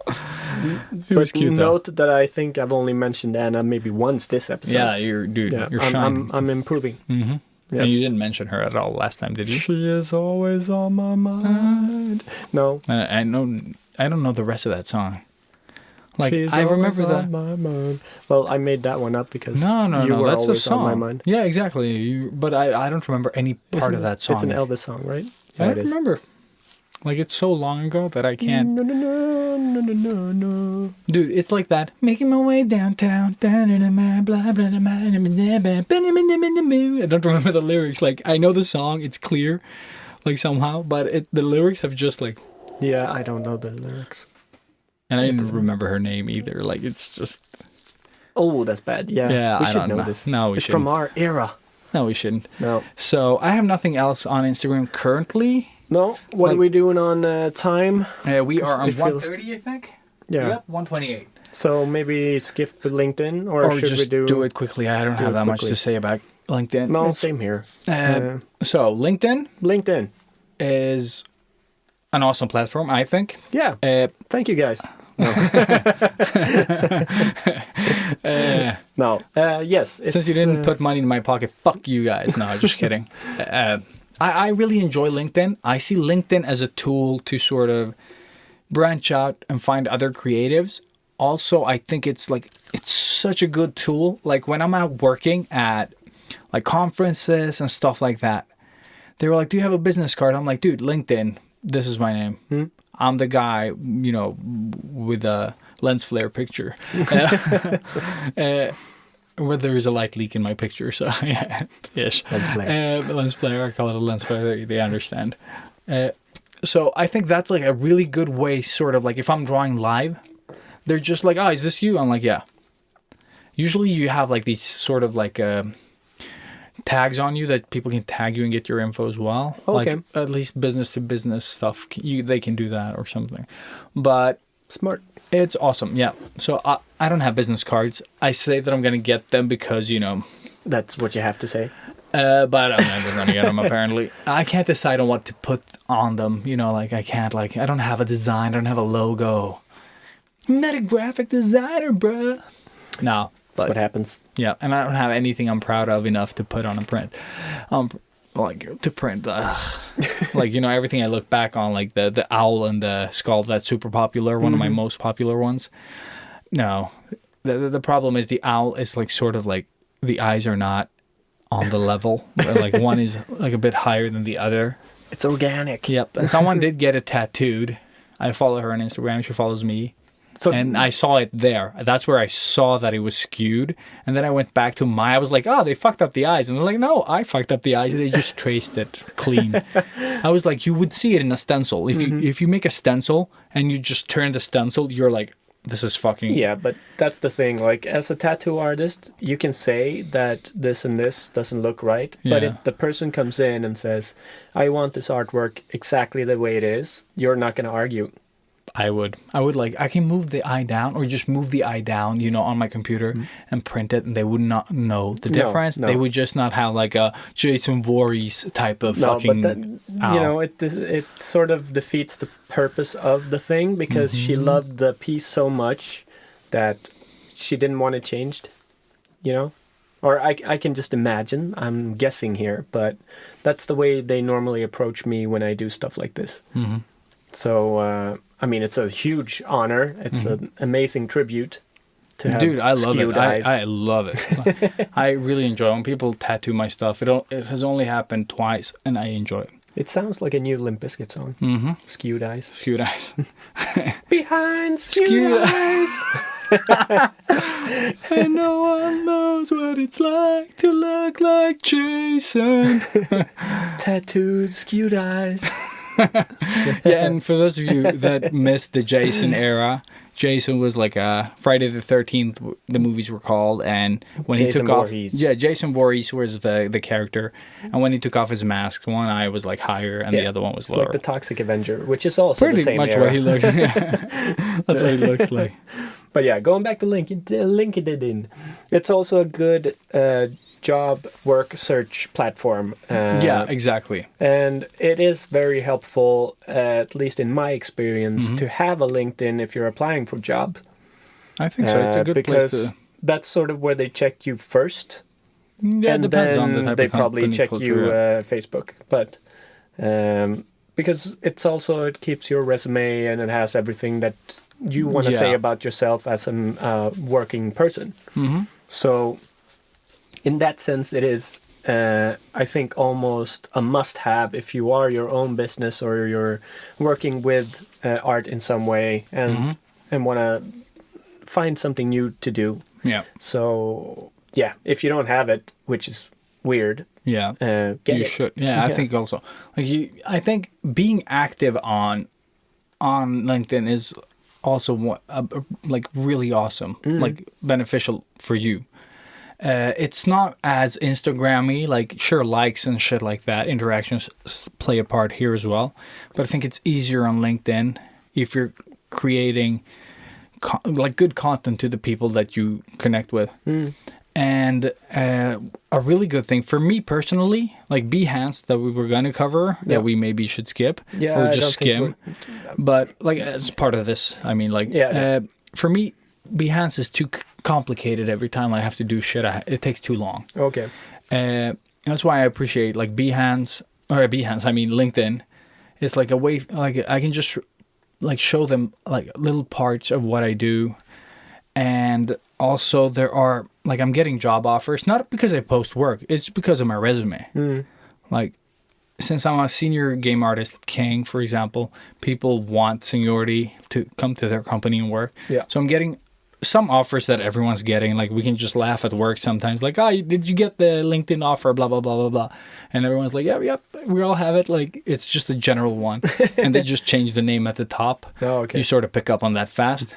It was But cute though. note that I think I've only mentioned Anna maybe once this episode. Yeah, you're shining. I'm improving. Mm-hmm. Yes. And you didn't mention her at all last time, did you? She is always on my mind. No. I don't know the rest of that song. Like She's I remember always that. on my mind. Well, I made that one up because No, you were that's a always song. on my mind. Yeah, exactly. But I don't remember any part of that song. It's an Elvis song, right? I Yeah, don't remember. Like, it's so long ago that I can't. No, no, no, no, no, no, no. Dude, it's like that. Making my way downtown. I don't remember the lyrics. Like, I know the song. It's clear, like, somehow. But the lyrics have just, like... Yeah, I don't know the lyrics. And I didn't remember her name either. Like, it's just... Oh, that's bad. Yeah, Yeah, we I should don't know know. this. No, we It's shouldn't. from our era. No, we shouldn't. No. So, I have nothing else on Instagram currently. No, what Like- are we doing on time? We are on It feels- 1:30, I think. Yeah. Yep, 1:28. So maybe skip LinkedIn, or should just we do it quickly. I don't have it that much quickly? to say about LinkedIn. No, It's- same here. So, LinkedIn LinkedIn. is an awesome platform, I think. Yeah. Thank you, guys. No. Yes. Since you didn't put money in my pocket, fuck you guys. No, just kidding. I really enjoy LinkedIn. I see LinkedIn as a tool to sort of branch out and find other creatives. Also, I think it's such a good tool. Like when I'm out working at like conferences and stuff like that, they were like, "Do you have a business card?" I'm like, "Dude, LinkedIn. This is my name. I'm the guy, with a lens flare picture." Where there is a light leak in my picture, so yeah, ish. Lens flare. Lens flare. I call it a lens flare. They understand. So I think that's like a really good way, sort of like if I'm drawing live, they're just like, "Oh, is this you?" I'm like, "Yeah." Usually you have like these sort of like tags on you that people can tag you and get your info as well. Okay. Like at least business to business stuff, they can do that or something. But Smart. it's awesome, yeah. So I don't have business cards. I say that I'm going to get them because, That's what you have to say. but I'm never going to get them, apparently. I can't decide on what to put on them. Like I can't, like, I don't have a design. I don't have a logo. I'm not a graphic designer, bruh. No. That's what happens. Yeah, and I don't have anything I'm proud of enough to put on a print. Like to print, like everything I look back on, like the owl and the skull, that's super popular, one of my most popular ones. No, the problem is the owl is like sort of like the eyes are not on the level. Like one is like a bit higher than the other. It's organic. Yep, and someone did get it tattooed. I follow her on Instagram. She follows me. So, And I saw it there. That's where I saw that it was skewed. And then I went back to I was like, "Oh, they fucked up the eyes." And they're like, "No, I fucked up the eyes. They just traced it clean." I was like, you would see it in a stencil. If you make a stencil and you just turn the stencil, you're like, this is fucking... yeah, but that's the thing. Like, as a tattoo artist, you can say that this and this doesn't look right. But Yeah. if the person comes in and says, "I want this artwork exactly the way it is," you're not going to argue. I would like, I can move the eye down or just move the eye down, on my computer and print it, and they would not know the difference. no. They would just not have like a Jason Voorhees type of fucking... but owl. it sort of defeats the purpose of the thing, because she loved the piece so much that she didn't want it changed, Or I can just imagine, I'm guessing here, but that's the way they normally approach me when I do stuff like this. So, it's a huge honor. It's an amazing tribute to have Dude, I love skewed it. eyes. I love it. I really enjoy when people tattoo my stuff. It has only happened twice, and I enjoy it. It sounds like a new Limp Bizkit song. Skewed eyes. Skewed eyes. Behind skewed Skewed eyes. And no one knows what it's like to look like Jason. Tattooed skewed eyes. Yeah, and for those of you that missed the Jason era, Jason was like Friday the 13th, the movies were called, and when Jason he took Voorhees. off... Yeah, Jason Voorhees was the character, and when he took off his mask, one eye was like higher and the other one was It's lower. like the Toxic Avenger, which is also Pretty the same much era. what he looks That's what he looks like. But yeah, going back to LinkedIn, it's also a good job work search platform. Yeah, exactly. And it is very helpful, at least in my experience, to have a LinkedIn if you're applying for jobs. I think so. It's a good place because to... that's sort of where they check you first. Yeah, it And depends then on the type they of probably company check culture, you yeah. Facebook. But because it keeps your resume, and it has everything that you want to say Yeah. about yourself as a working person. So in that sense, it is I think almost a must-have if you are your own business or you're working with art in some way and want to find something new to do. Yeah. So yeah, if you don't have it, which is weird, Yeah. get You it. should. Yeah, I think also I think being active on LinkedIn is also like really awesome, like beneficial for you. It's not as Instagrammy, like sure likes and shit like that. Interactions play a part here as well, but I think it's easier on LinkedIn if you're creating like good content to the people that you connect with. And a really good thing for me personally, like Behance that we were going to cover, that we maybe should skip Yeah, or I just don't think skim. But like as part of this, I mean, like for me, Behance is too complicated every time I have to do shit. It takes too long. Okay. That's why I appreciate like LinkedIn. It's like a way, like I can just like show them like little parts of what I do. And also there are like I'm getting job offers, not because I post work, it's because of my resume. Like since I'm a senior game artist at King, for example, people want seniority to come to their company and work. Yeah. So I'm getting some offers that everyone's getting. Like we can just laugh at work sometimes. Like, oh, did you get the LinkedIn offer? Blah, blah, blah, blah, blah. And everyone's like, yep, we all have it. Like it's just a general one. And they just change the name at the top. Oh, okay. You sort of pick up on that fast.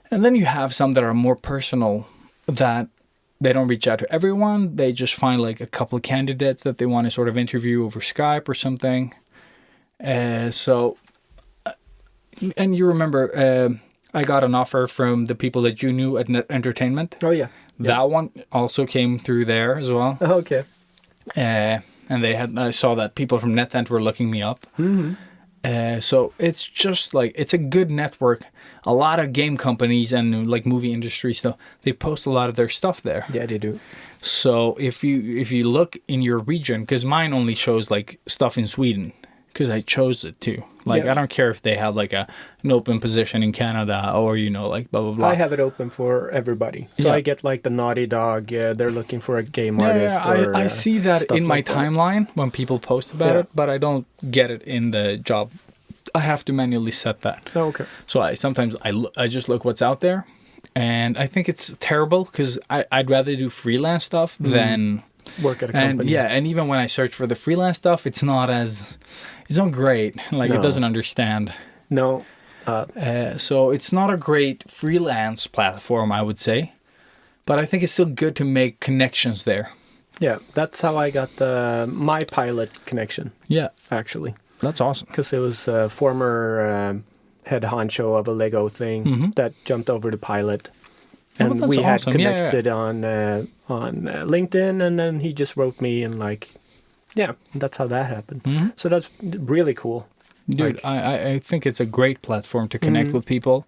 And then you have some that are more personal that they don't reach out to everyone. They just find like a couple of candidates that they want to sort of interview over Skype or something. And you remember, I got an offer from the people that you knew at Net Entertainment. Oh yeah. That one also came through there as well. Okay. And I saw that people from NetEnt were looking me up. So it's just like, it's a good network. A lot of game companies and like movie industry stuff, they post a lot of their stuff there. Yeah, they do. So if you look in your region, because mine only shows like stuff in Sweden, because I chose it to. Like, I don't care if they have like an open position in Canada or, like blah, blah, blah. I have it open for everybody. So I get like the Naughty Dog, they're looking for a game artist. I see that in my like timeline when people post about it, but I don't get it in the job. I have to manually set that. Oh, okay. So I just look what's out there, and I think it's terrible because I'd rather do freelance stuff than work at a company. And even when I search for the freelance stuff, it's not great. Like it doesn't understand. No. So it's not a great freelance platform, I would say, but I think it's still good to make connections there. Yeah, that's how I got my pilot connection. Yeah, actually. That's awesome. Because it was a former head honcho of a Lego thing that jumped over to pilot. And we had connected on LinkedIn, and then he just wrote me and that's how that happened. So that's really cool. Dude, I think it's a great platform to connect with people.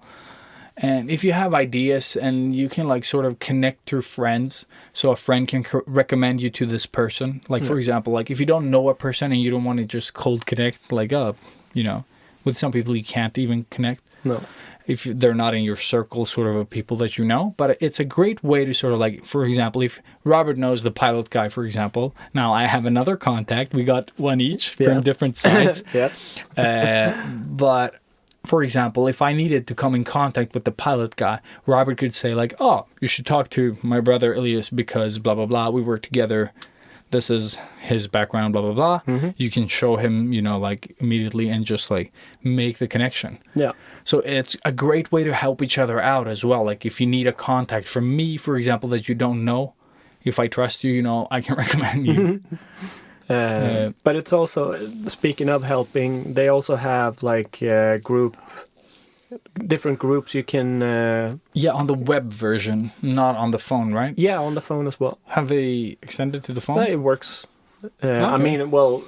And if you have ideas and you can sort of connect through friends, so a friend can recommend you to this person. Like, for example, if you don't know a person and you don't want to just cold connect, with some people you can't even connect. No. If they're not in your circle, sort of people that you know. But it's a great way to sort of for example, if Robert knows the pilot guy, for example, now I have another contact. We got one each from different sides. Yes. But for example, if I needed to come in contact with the pilot guy, Robert could say oh, you should talk to my brother Elias because blah, blah, blah. We work together. This is his background, blah, blah, blah. You can show him, immediately and just make the connection. Yeah. So it's a great way to help each other out as well. Like if you need a contact from me, for example, that you don't know, if I trust you, I can recommend you. But it's also, speaking of helping, they also have different groups you can... on the web version, not on the phone, right? Yeah, on the phone as well. Have they extended to the phone? It works. Okay. I mean, well,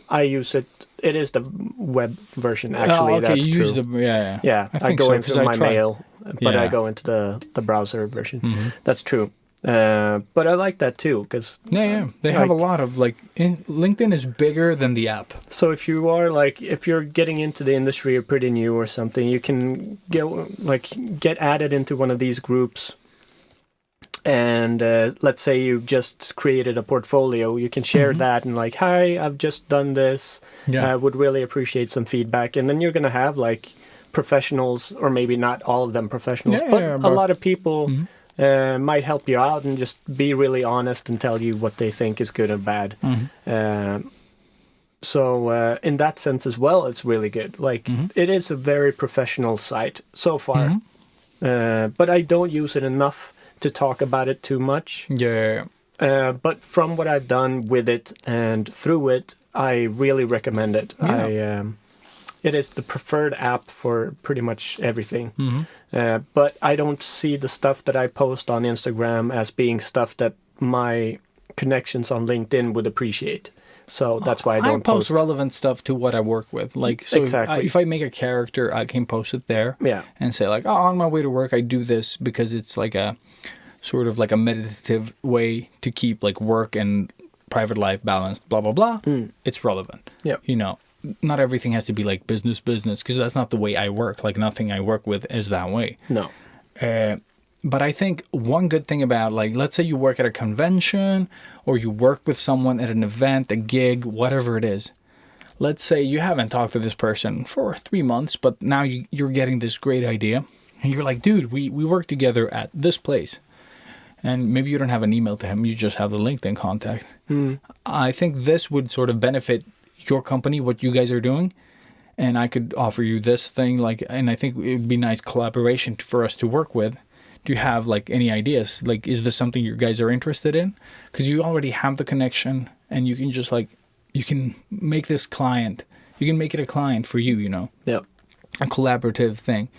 I use it. It is the web version, actually. Oh, okay, that's you true. use the... Yeah. Yeah, I go into my mail, but I go into the browser version. That's true. But I like that too, because they have a lot of LinkedIn is bigger than the app. So if you are if you're getting into the industry or pretty new or something, you can get added into one of these groups, And let's say you just created a portfolio, you can share that and like, hi, I've just done this. Yeah. I would really appreciate some feedback. And then you're going to have like professionals, or maybe not all of them professionals, Yeah, but yeah, a but- lot of people might help you out and just be really honest and tell you what they think is good or bad. So in that sense as well, it's really good. Like it is a very professional site so far, but I don't use it enough to talk about it too much. Yeah. But from what I've done with it and through it, I really recommend it. Yeah. It is the preferred app for pretty much everything. But I don't see the stuff that I post on Instagram as being stuff that my connections on LinkedIn would appreciate. So that's why I don't post relevant stuff to what I work with. Like, so Exactly. if I make a character, I can post it there. Yeah. And say like, oh, on my way to work, I do this because it's like a sort of like a meditative way to keep like work and private life balanced, blah, blah, blah. It's relevant. Yeah. You know, not everything has to be like business, because that's not the way I work. Like nothing I work with is that way. No. But I think one good thing about, like, let's say you work at a convention or you work with someone at an event, a gig, whatever it is. Let's say you haven't talked to this person for 3 months, but now you're getting this great idea. And you're like, dude, we work together at this place. And maybe you don't have an email to him, you just have the LinkedIn contact. I think this would sort of benefit your company, what you guys are doing. And I could offer you this thing, like, and I think it would be nice collaboration for us to work with. Do you have like any ideas? Like, is this something you guys are interested in? Because you already have the connection, and you can just like, you can make this client, you can make it a client for you, you know, Yep. a collaborative thing.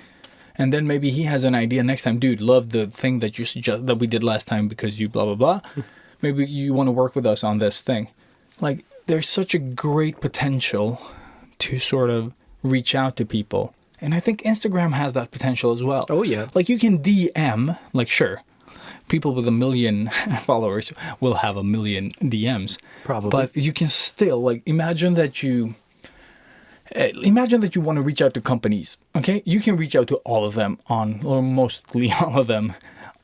And then maybe he has an idea next time, dude, love the thing that you suggest that we did last time because you blah, blah, blah. Maybe you want to work with us on this thing. Like, there's such a great potential to sort of reach out to people. And I think Instagram has that potential as well. Oh, yeah. Like, you can DM, like, sure, people with 1 million followers will have 1 million DMs. Probably. But you can still, like, imagine that you want to reach out to companies, okay? You can reach out to all of them or mostly all of them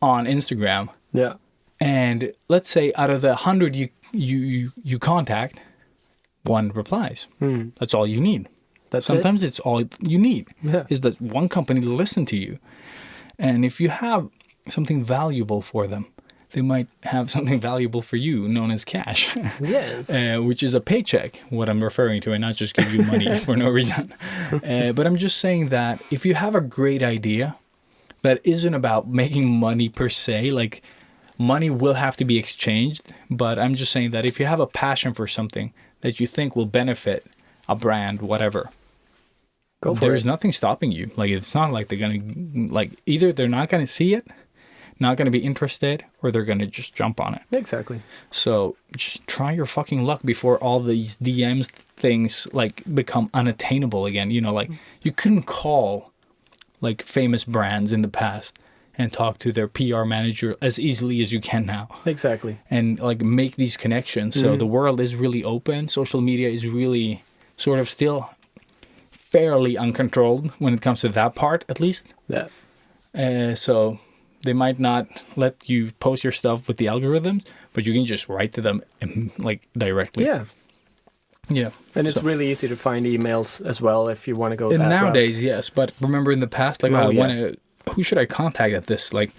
on Instagram. Yeah. And let's say out of the 100 you contact, 1 replies. That's all you need. Sometimes it's all you need is that one company to listen to you. And if you have something valuable for them, they might have something valuable for you known as cash. Yes. Which is a paycheck, what I'm referring to, and not just give you money for no reason. But I'm just saying that if you have a great idea that isn't about making money per se, like money will have to be exchanged, but I'm just saying that if you have a passion for something that you think will benefit a brand, whatever, Go for there's it. nothing stopping you. Like, it's not like they're gonna, like, either they're not gonna see it, not gonna be interested, or they're gonna just jump on it. Exactly. So just try your fucking luck before all these DMs things like become unattainable again. You know, like you couldn't call like famous brands in the past and talk to their PR manager as easily as you can now. Exactly. And like make these connections. So the world is really open. Social media is really sort of still fairly uncontrolled when it comes to that part, at least. Yeah. So they might not let you post your stuff with the algorithms, but you can just write to them like directly. Yeah. Yeah. And it's So- really easy to find emails as well if you want to go that And route. nowadays, yes, but remember in the past, like, Oh, I yeah. want to. Who should I contact at this like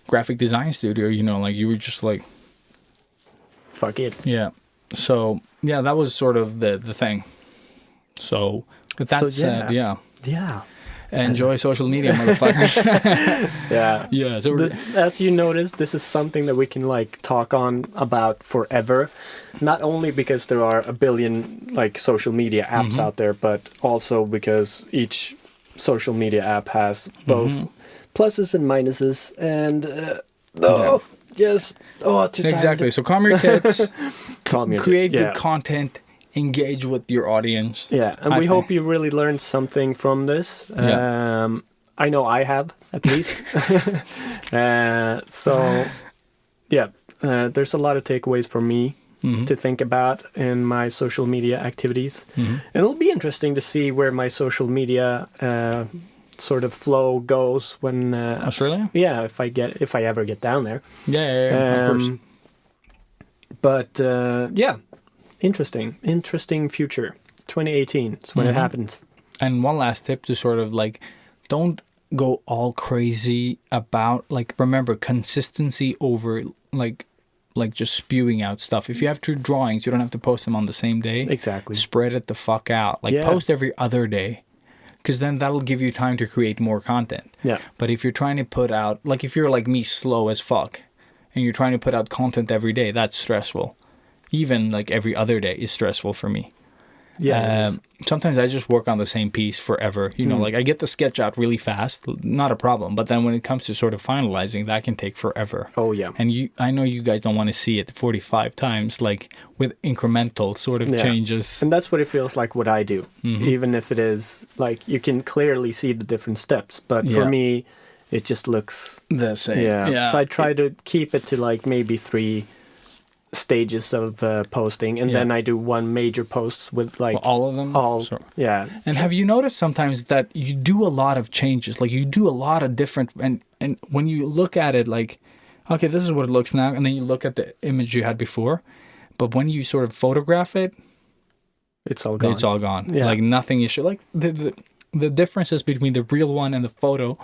graphic design studio? You know, like you were just like, Fuck it. yeah. So yeah, that was sort of the thing. So with that So, said, yeah, Yeah. enjoy social media, motherfuckers. Yeah. Yeah. So This, as you notice, this is something that we can like talk on about forever. Not only because there are a billion like social media apps out there, but also because each social media app has both pluses and minuses. And yes, too tired. exactly. So calm your tits, Calm your create yeah. good content, engage with your audience. Yeah, and I we think- hope you really learned something from this. Yeah. I know I have, at least. So, yeah, there's a lot of takeaways for me to think about in my social media activities. And it'll be interesting to see where my social media sort of flow goes when Australia? yeah, if I ever get down there. Yeah, of course. But yeah, interesting future. 2018 is when it happens. And one last tip to sort of like, don't go all crazy about, like, remember, consistency over like just spewing out stuff. If you have 2 drawings, you don't have to post them on the same day. Exactly. Spread it the fuck out. Like, Yeah. post every other day, because then that'll give you time to create more content. Yeah. But if you're trying to put out, like, if you're like me, slow as fuck, and you're trying to put out content every day, that's stressful. Even like every other day is stressful for me. Yeah. Sometimes I just work on the same piece forever. You know, like I get the sketch out really fast, not a problem. But then when it comes to sort of finalizing, that can take forever. Oh, yeah. And I know you guys don't want to see it 45 times, like with incremental sort of Yeah. changes. And that's what it feels like what I do. Even if it is like you can clearly see the different steps. But for Yeah. me, it just looks The same. yeah. So I try to keep it to like maybe 3 stages of posting, and Yeah. then I do one major post with like Well, all of them. all So- yeah. And have you noticed sometimes that you do a lot of changes, like you do a lot of different, and when you look at it, like, okay, this is what it looks now, and then you look at the image you had before, but when you sort of photograph it, It's all gone. it's all gone. Yeah. Like nothing is like the differences between the real one and the photo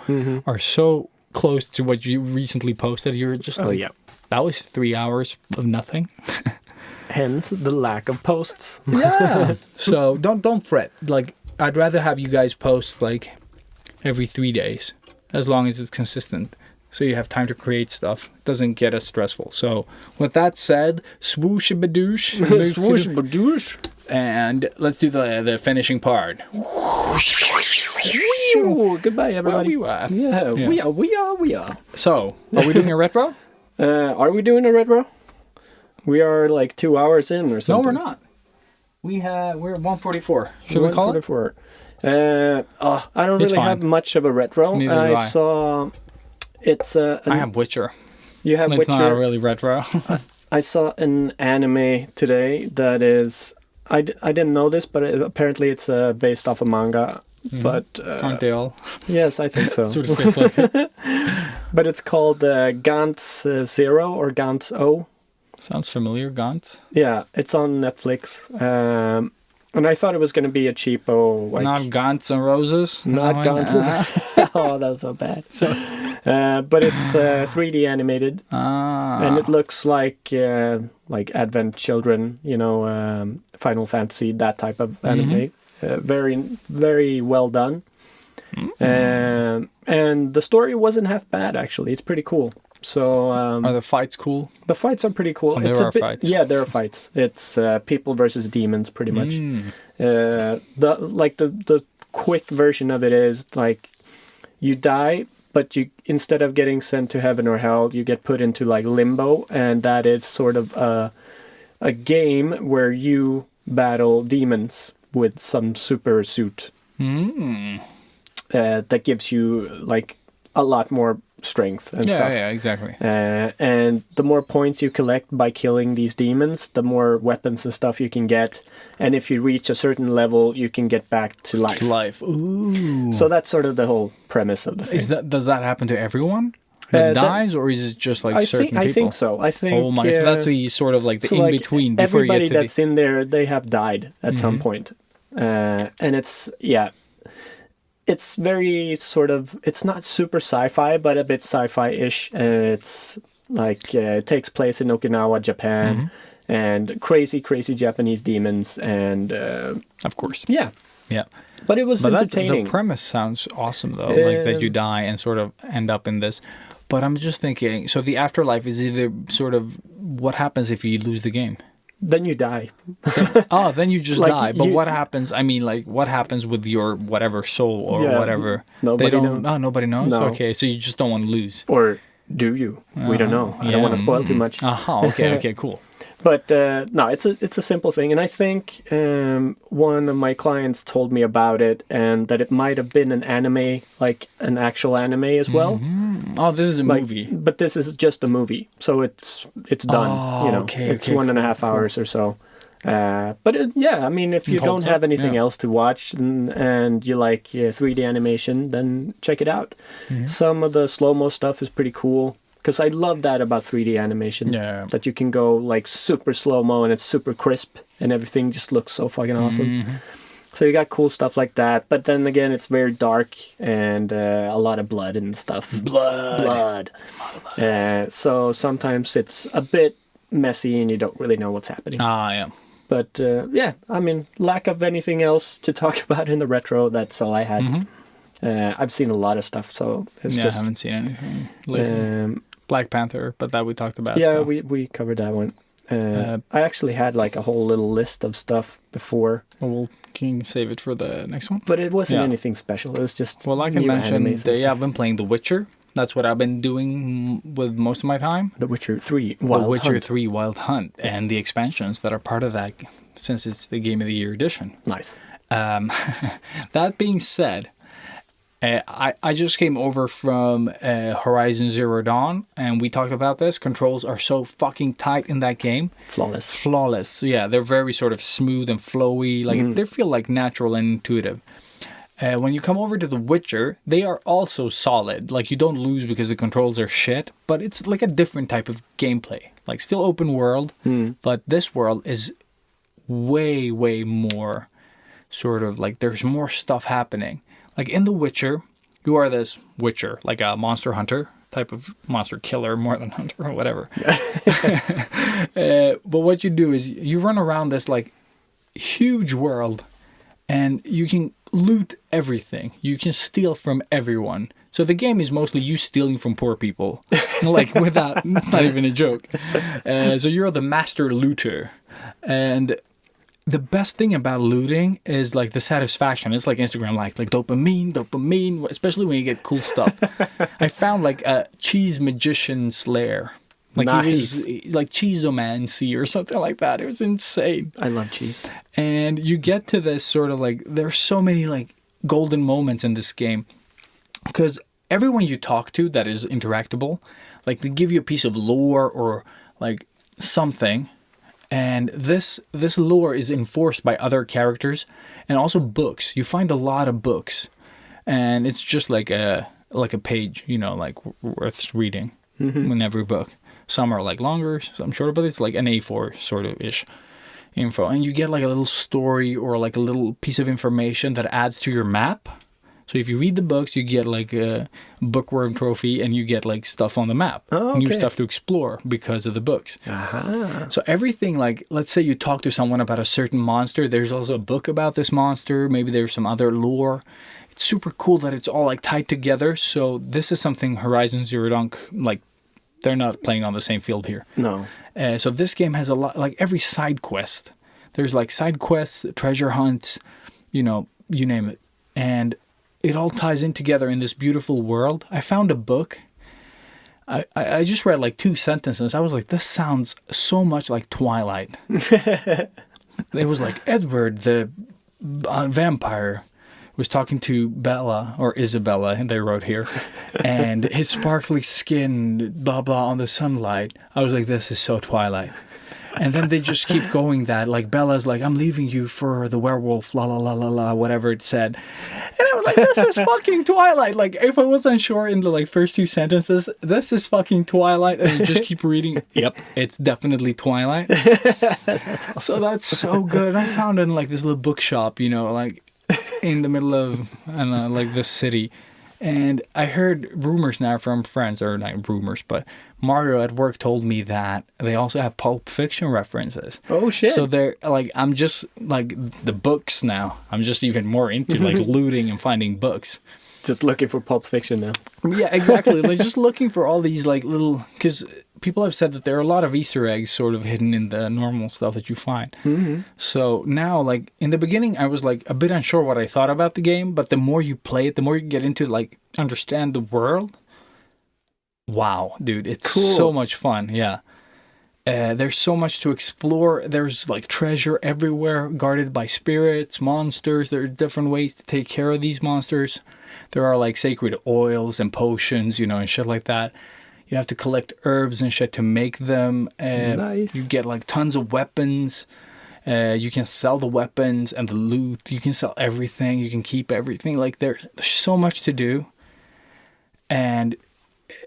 are so close to what you recently posted. You're just Oh, like, yeah. that was 3 hours of nothing. Hence the lack of posts. Yeah. So don't fret. Like, I'd rather have you guys post like every 3 days, as long as it's consistent, so you have time to create stuff. It doesn't get as stressful. So with that said, swoosh badoosh, Swoosh badoosh. and let's do the finishing part. Goodbye, everybody. Yeah, Yeah. we are. So, are we doing a retro? Are we doing a retro? We are like 2 hours in or No, something. we're not. We're 144. Should we call it? 144. I don't It's really fine. have much of a retro. Neither do I. saw it's I have Witcher. you have It's Witcher. not really retro. I saw an anime today that is I didn't know this, but apparently it's based off a manga. But Aren't they all? yes, I think so. Sort of feels like it. But it's called Gantz Zero or Gantz O. Sounds familiar, Gaunt. Yeah, it's on Netflix. And I thought it was going to be a cheapo, like Not Gaunts and Roses? not No, Gantz. nah. Oh, that was so bad. But it's 3D animated, Ah. and it looks like Advent Children, Final Fantasy, that type of anime. Very, very well done. And the story wasn't half bad, actually. It's pretty cool. So Are the fights cool? the fights are pretty cool. There It's are fights. Yeah, there are fights. It's people versus demons, pretty much. The quick version of it is like you die, but you instead of getting sent to heaven or hell, you get put into like limbo, and that is sort of a game where you battle demons with some super suit that gives you like a lot more strength and stuff. Yeah, exactly. And the more points you collect by killing these demons, the more weapons and stuff you can get. And if you reach a certain level, you can get back to life. Ooh. So that's sort of the whole premise of the thing. Does that happen to everyone that that- dies, or is it just like certain people? I think so. I think. Oh my! So that's the sort of like the so in like, between before you everybody get to that's in there, they have died at some point. And it's very sort of, it's not super sci-fi, but a bit sci-fi-ish. It's like, it takes place in Okinawa, Japan, and crazy Japanese demons. And of course. yeah, Yeah. but it was But entertaining. the premise sounds awesome, though, like that you die and sort of end up in this. But I'm just thinking, so the afterlife is either sort of what happens if you lose the game? Then you die. Oh, then you just Like, die. But you- what happens? I mean, like, what happens with your whatever soul or Yeah, whatever? nobody they don't. knows. No, nobody knows. No. Okay, so you just don't want to lose. Or do you? We don't know. I don't want to spoil too much. Okay, cool. But no, it's a simple thing, and I think one of my clients told me about it, and that it might have been an anime, like an actual anime as well. Oh, this is a Like, movie. but this is just a movie, so it's done. Oh, okay, it's okay, 1.5 cool. hours or so, Yeah, I mean, if you It holds don't have up, anything yeah. else to watch and you like 3D animation, then check it out. Mm-hmm. Some of the slow-mo stuff is pretty cool. Because I love that about 3D animation. Yeah. That you can go like super slow-mo and it's super crisp and everything just looks so fucking awesome. Mm-hmm. So you got cool stuff like that. But then again, it's very dark and a lot of blood and stuff. Blood. So sometimes it's a bit messy and you don't really know what's happening. Yeah. But yeah, I mean, lack of anything else to talk about in the retro, that's all I had. Mm-hmm. I've seen a lot of stuff, so it's I just... haven't seen anything lately. Black Panther, but that we talked about. Yeah, so. we covered that one. I actually had like a whole little list of stuff before, Well, can you save it for the next one? but it wasn't Yeah. anything special. It was just Well, I can new mention animes and I've stuff. been playing The Witcher. That's what I've been doing with most of my time. The Witcher 3 Wild The Witcher Hunt. 3 Wild Hunt and the expansions that are part of that, since it's the Game of the Year edition. Nice. That being said, I just came over from Horizon Zero Dawn, and we talked about this. Controls are so fucking tight in that game. Flawless. Yeah, they're very sort of smooth and flowy. Like they feel like natural and intuitive. When you come over to The Witcher, they are also solid. Like you don't lose because the controls are shit, but it's like a different type of gameplay. Like still open world, but this world is way more sort of like there's more stuff happening. Like in The Witcher, you are this Witcher, like a monster hunter type of monster killer more than hunter or whatever. But what you do is you run around this like huge world and you can loot everything. You can steal from everyone. So the game is mostly you stealing from poor people, like without, not even a joke. So you're the master looter. And the best thing about looting is like the satisfaction. It's like Instagram like dopamine, especially when you get cool stuff. I found like a cheese magician's lair. Like Nice. he was like cheesomancy or something like that. It was insane. I love cheese. And you get to this sort of like, there's so many like golden moments in this game. Because everyone you talk to that is interactable, like they give you a piece of lore or like something. And this lore is enforced by other characters and also books. You find a lot of books, and it's just like a page, you know, like worth reading in every book. Some are like longer, some shorter, but it's like an A4 sort of ish info. And you get like a little story or like a little piece of information that adds to your map. So if you read the books, you get like a bookworm trophy and you get like stuff on the map. Oh, New okay. stuff to explore because of the books. Aha. So everything, like, let's say you talk to someone about a certain monster. There's also a book about this monster. Maybe there's some other lore. It's super cool that it's all like tied together. So this is something Horizon Zero Dawn, like, they're not playing on the same field here. No. So this game has a lot, like every side quest. There's like side quests, treasure hunts, you know, you name it. And it all ties in together in this beautiful world. I found a book. I just read like 2 sentences. I was like, this sounds so much like Twilight. It was like Edward, the vampire, was talking to Bella, or Isabella, and they wrote here, and his sparkly skin, blah, blah, on the sunlight. I was like, this is so Twilight. And then they just keep going that, like, Bella's like, I'm leaving you for the werewolf, la, la, la, la, la, whatever it said. And I was like, this is fucking Twilight. Like, if I wasn't sure in the, like, first 2 sentences, this is fucking Twilight, and you just keep reading, yep, it's definitely Twilight. That's awesome. So that's so good. I found it in, like, this little bookshop, you know, like, in the middle of, I don't know, like, this city. And I heard rumors now from friends, or not rumors, but Mario at work told me that they also have Pulp Fiction references. Oh, shit. So they're like, I'm just like the books now. I'm just even more into like looting and finding books. Just looking for Pulp Fiction now. Yeah, exactly. Like just looking for all these like little, because people have said that there are a lot of Easter eggs sort of hidden in the normal stuff that you find. Mm-hmm. So now, like in the beginning, I was like a bit unsure what I thought about the game, but the more you play it, the more you get into like understand the world. Wow, dude, it's Cool. so much fun. Yeah. There's so much to explore. There's like treasure everywhere, guarded by spirits, monsters. There are different ways to take care of these monsters. There are like sacred oils and potions, you know, and shit like that. You have to collect herbs and shit to make them. Nice. You get like tons of weapons. You can sell the weapons and the loot. You can sell everything. You can keep everything. Like there's so much to do, and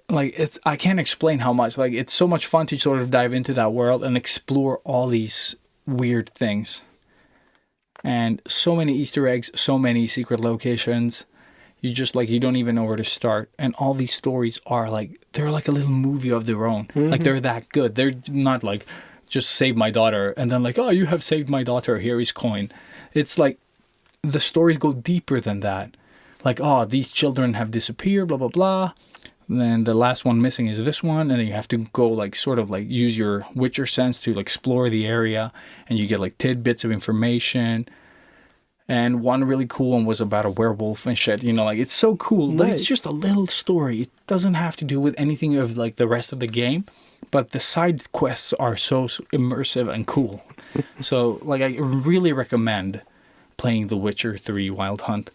like I can't explain how much. Like it's so much fun to sort of dive into that world and explore all these weird things. And so many Easter eggs, so many secret locations. You just like, you don't even know where to start. And all these stories are like, they're like a little movie of their own. Like they're that good. They're not like, just save my daughter. And then like, oh, you have saved my daughter. Here is coin. It's like, the stories go deeper than that. Like, oh, these children have disappeared, blah, blah, blah. And then the last one missing is this one. And then you have to go like, sort of like use your Witcher sense to like explore the area. And you get like tidbits of information. And one really cool one was about a werewolf and shit. You know, like it's so cool. But it's just a little story. It doesn't have to do with anything of like the rest of the game. But the side quests are so immersive and cool. So like I really recommend playing The Witcher 3 Wild Hunt.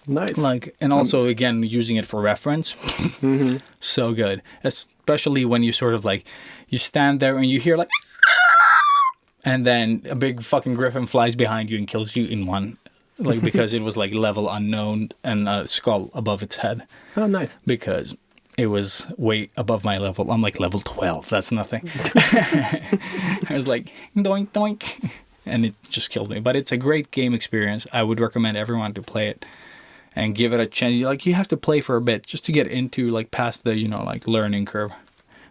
Nice. Like, and also again using it for reference. So good, especially when you sort of like you stand there and you hear like, and then a big fucking griffin flies behind you and kills you in one, like because it was like level unknown and a skull above its head. Oh, nice. Because it was way above my level. I'm like level 12. That's nothing. I was like doink doink, and it just killed me. But it's a great game experience. I would recommend everyone to play it. And give it a chance. Like you have to play for a bit just to get into like past the like learning curve,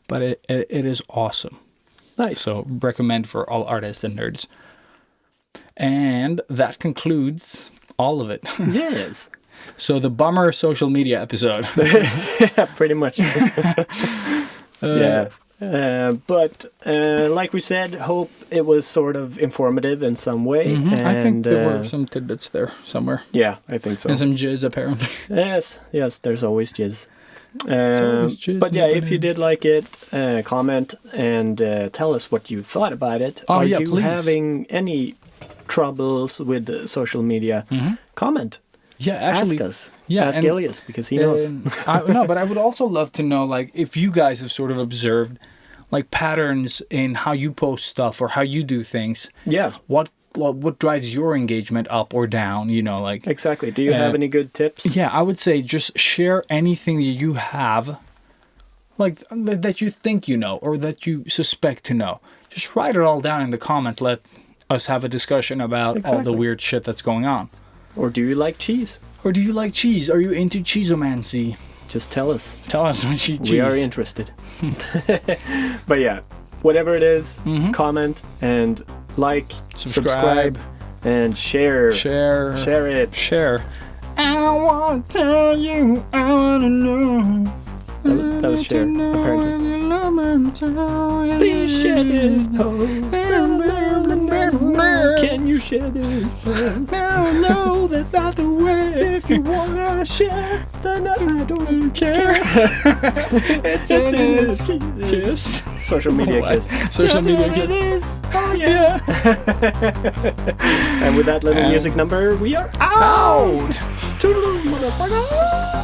but it is awesome. Nice. So recommend for all artists and nerds. And that concludes all of it. Yes. So the bummer social media episode. Yeah, pretty much. Yeah. But like we said, hope it was sort of informative in some way. And, I think there were some tidbits there somewhere. Yeah, I think so. And some jizz apparently. Yes, there's always jizz. always jizz But in yeah, the if you did like it, comment and tell us what you thought about it. Oh, Are yeah, you please. having any troubles with social media? Comment. Yeah, actually. Ask us. Yeah, Ask and- Elias because he knows. No, but I would also love to know, like, if you guys have sort of observed, like, patterns in how you post stuff or how you do things. Yeah, What drives your engagement up or down? You know, like. exactly. Do you have any good tips? Yeah, I would say just share anything that you have, like that you think you know or that you suspect to know. Just write it all down in the comments. Let us have a discussion about all the Exactly. weird shit that's going on. Or do you like cheese? Or do you like cheese? Are you into cheesomancy? Just tell us. Tell us what you cheese. We are interested. But yeah, whatever it is, comment and like, subscribe, and share. Share. Share it. Share. I want to tell you, I want to know. That was share, apparently. Please share this post. Can you share this post? No, that's not the way. If you want to share, Then I don't care. It's in this Kiss. social media What? kiss. Social media kiss. Oh yeah. And with that little music number, we are out. Toodaloo, motherfucker.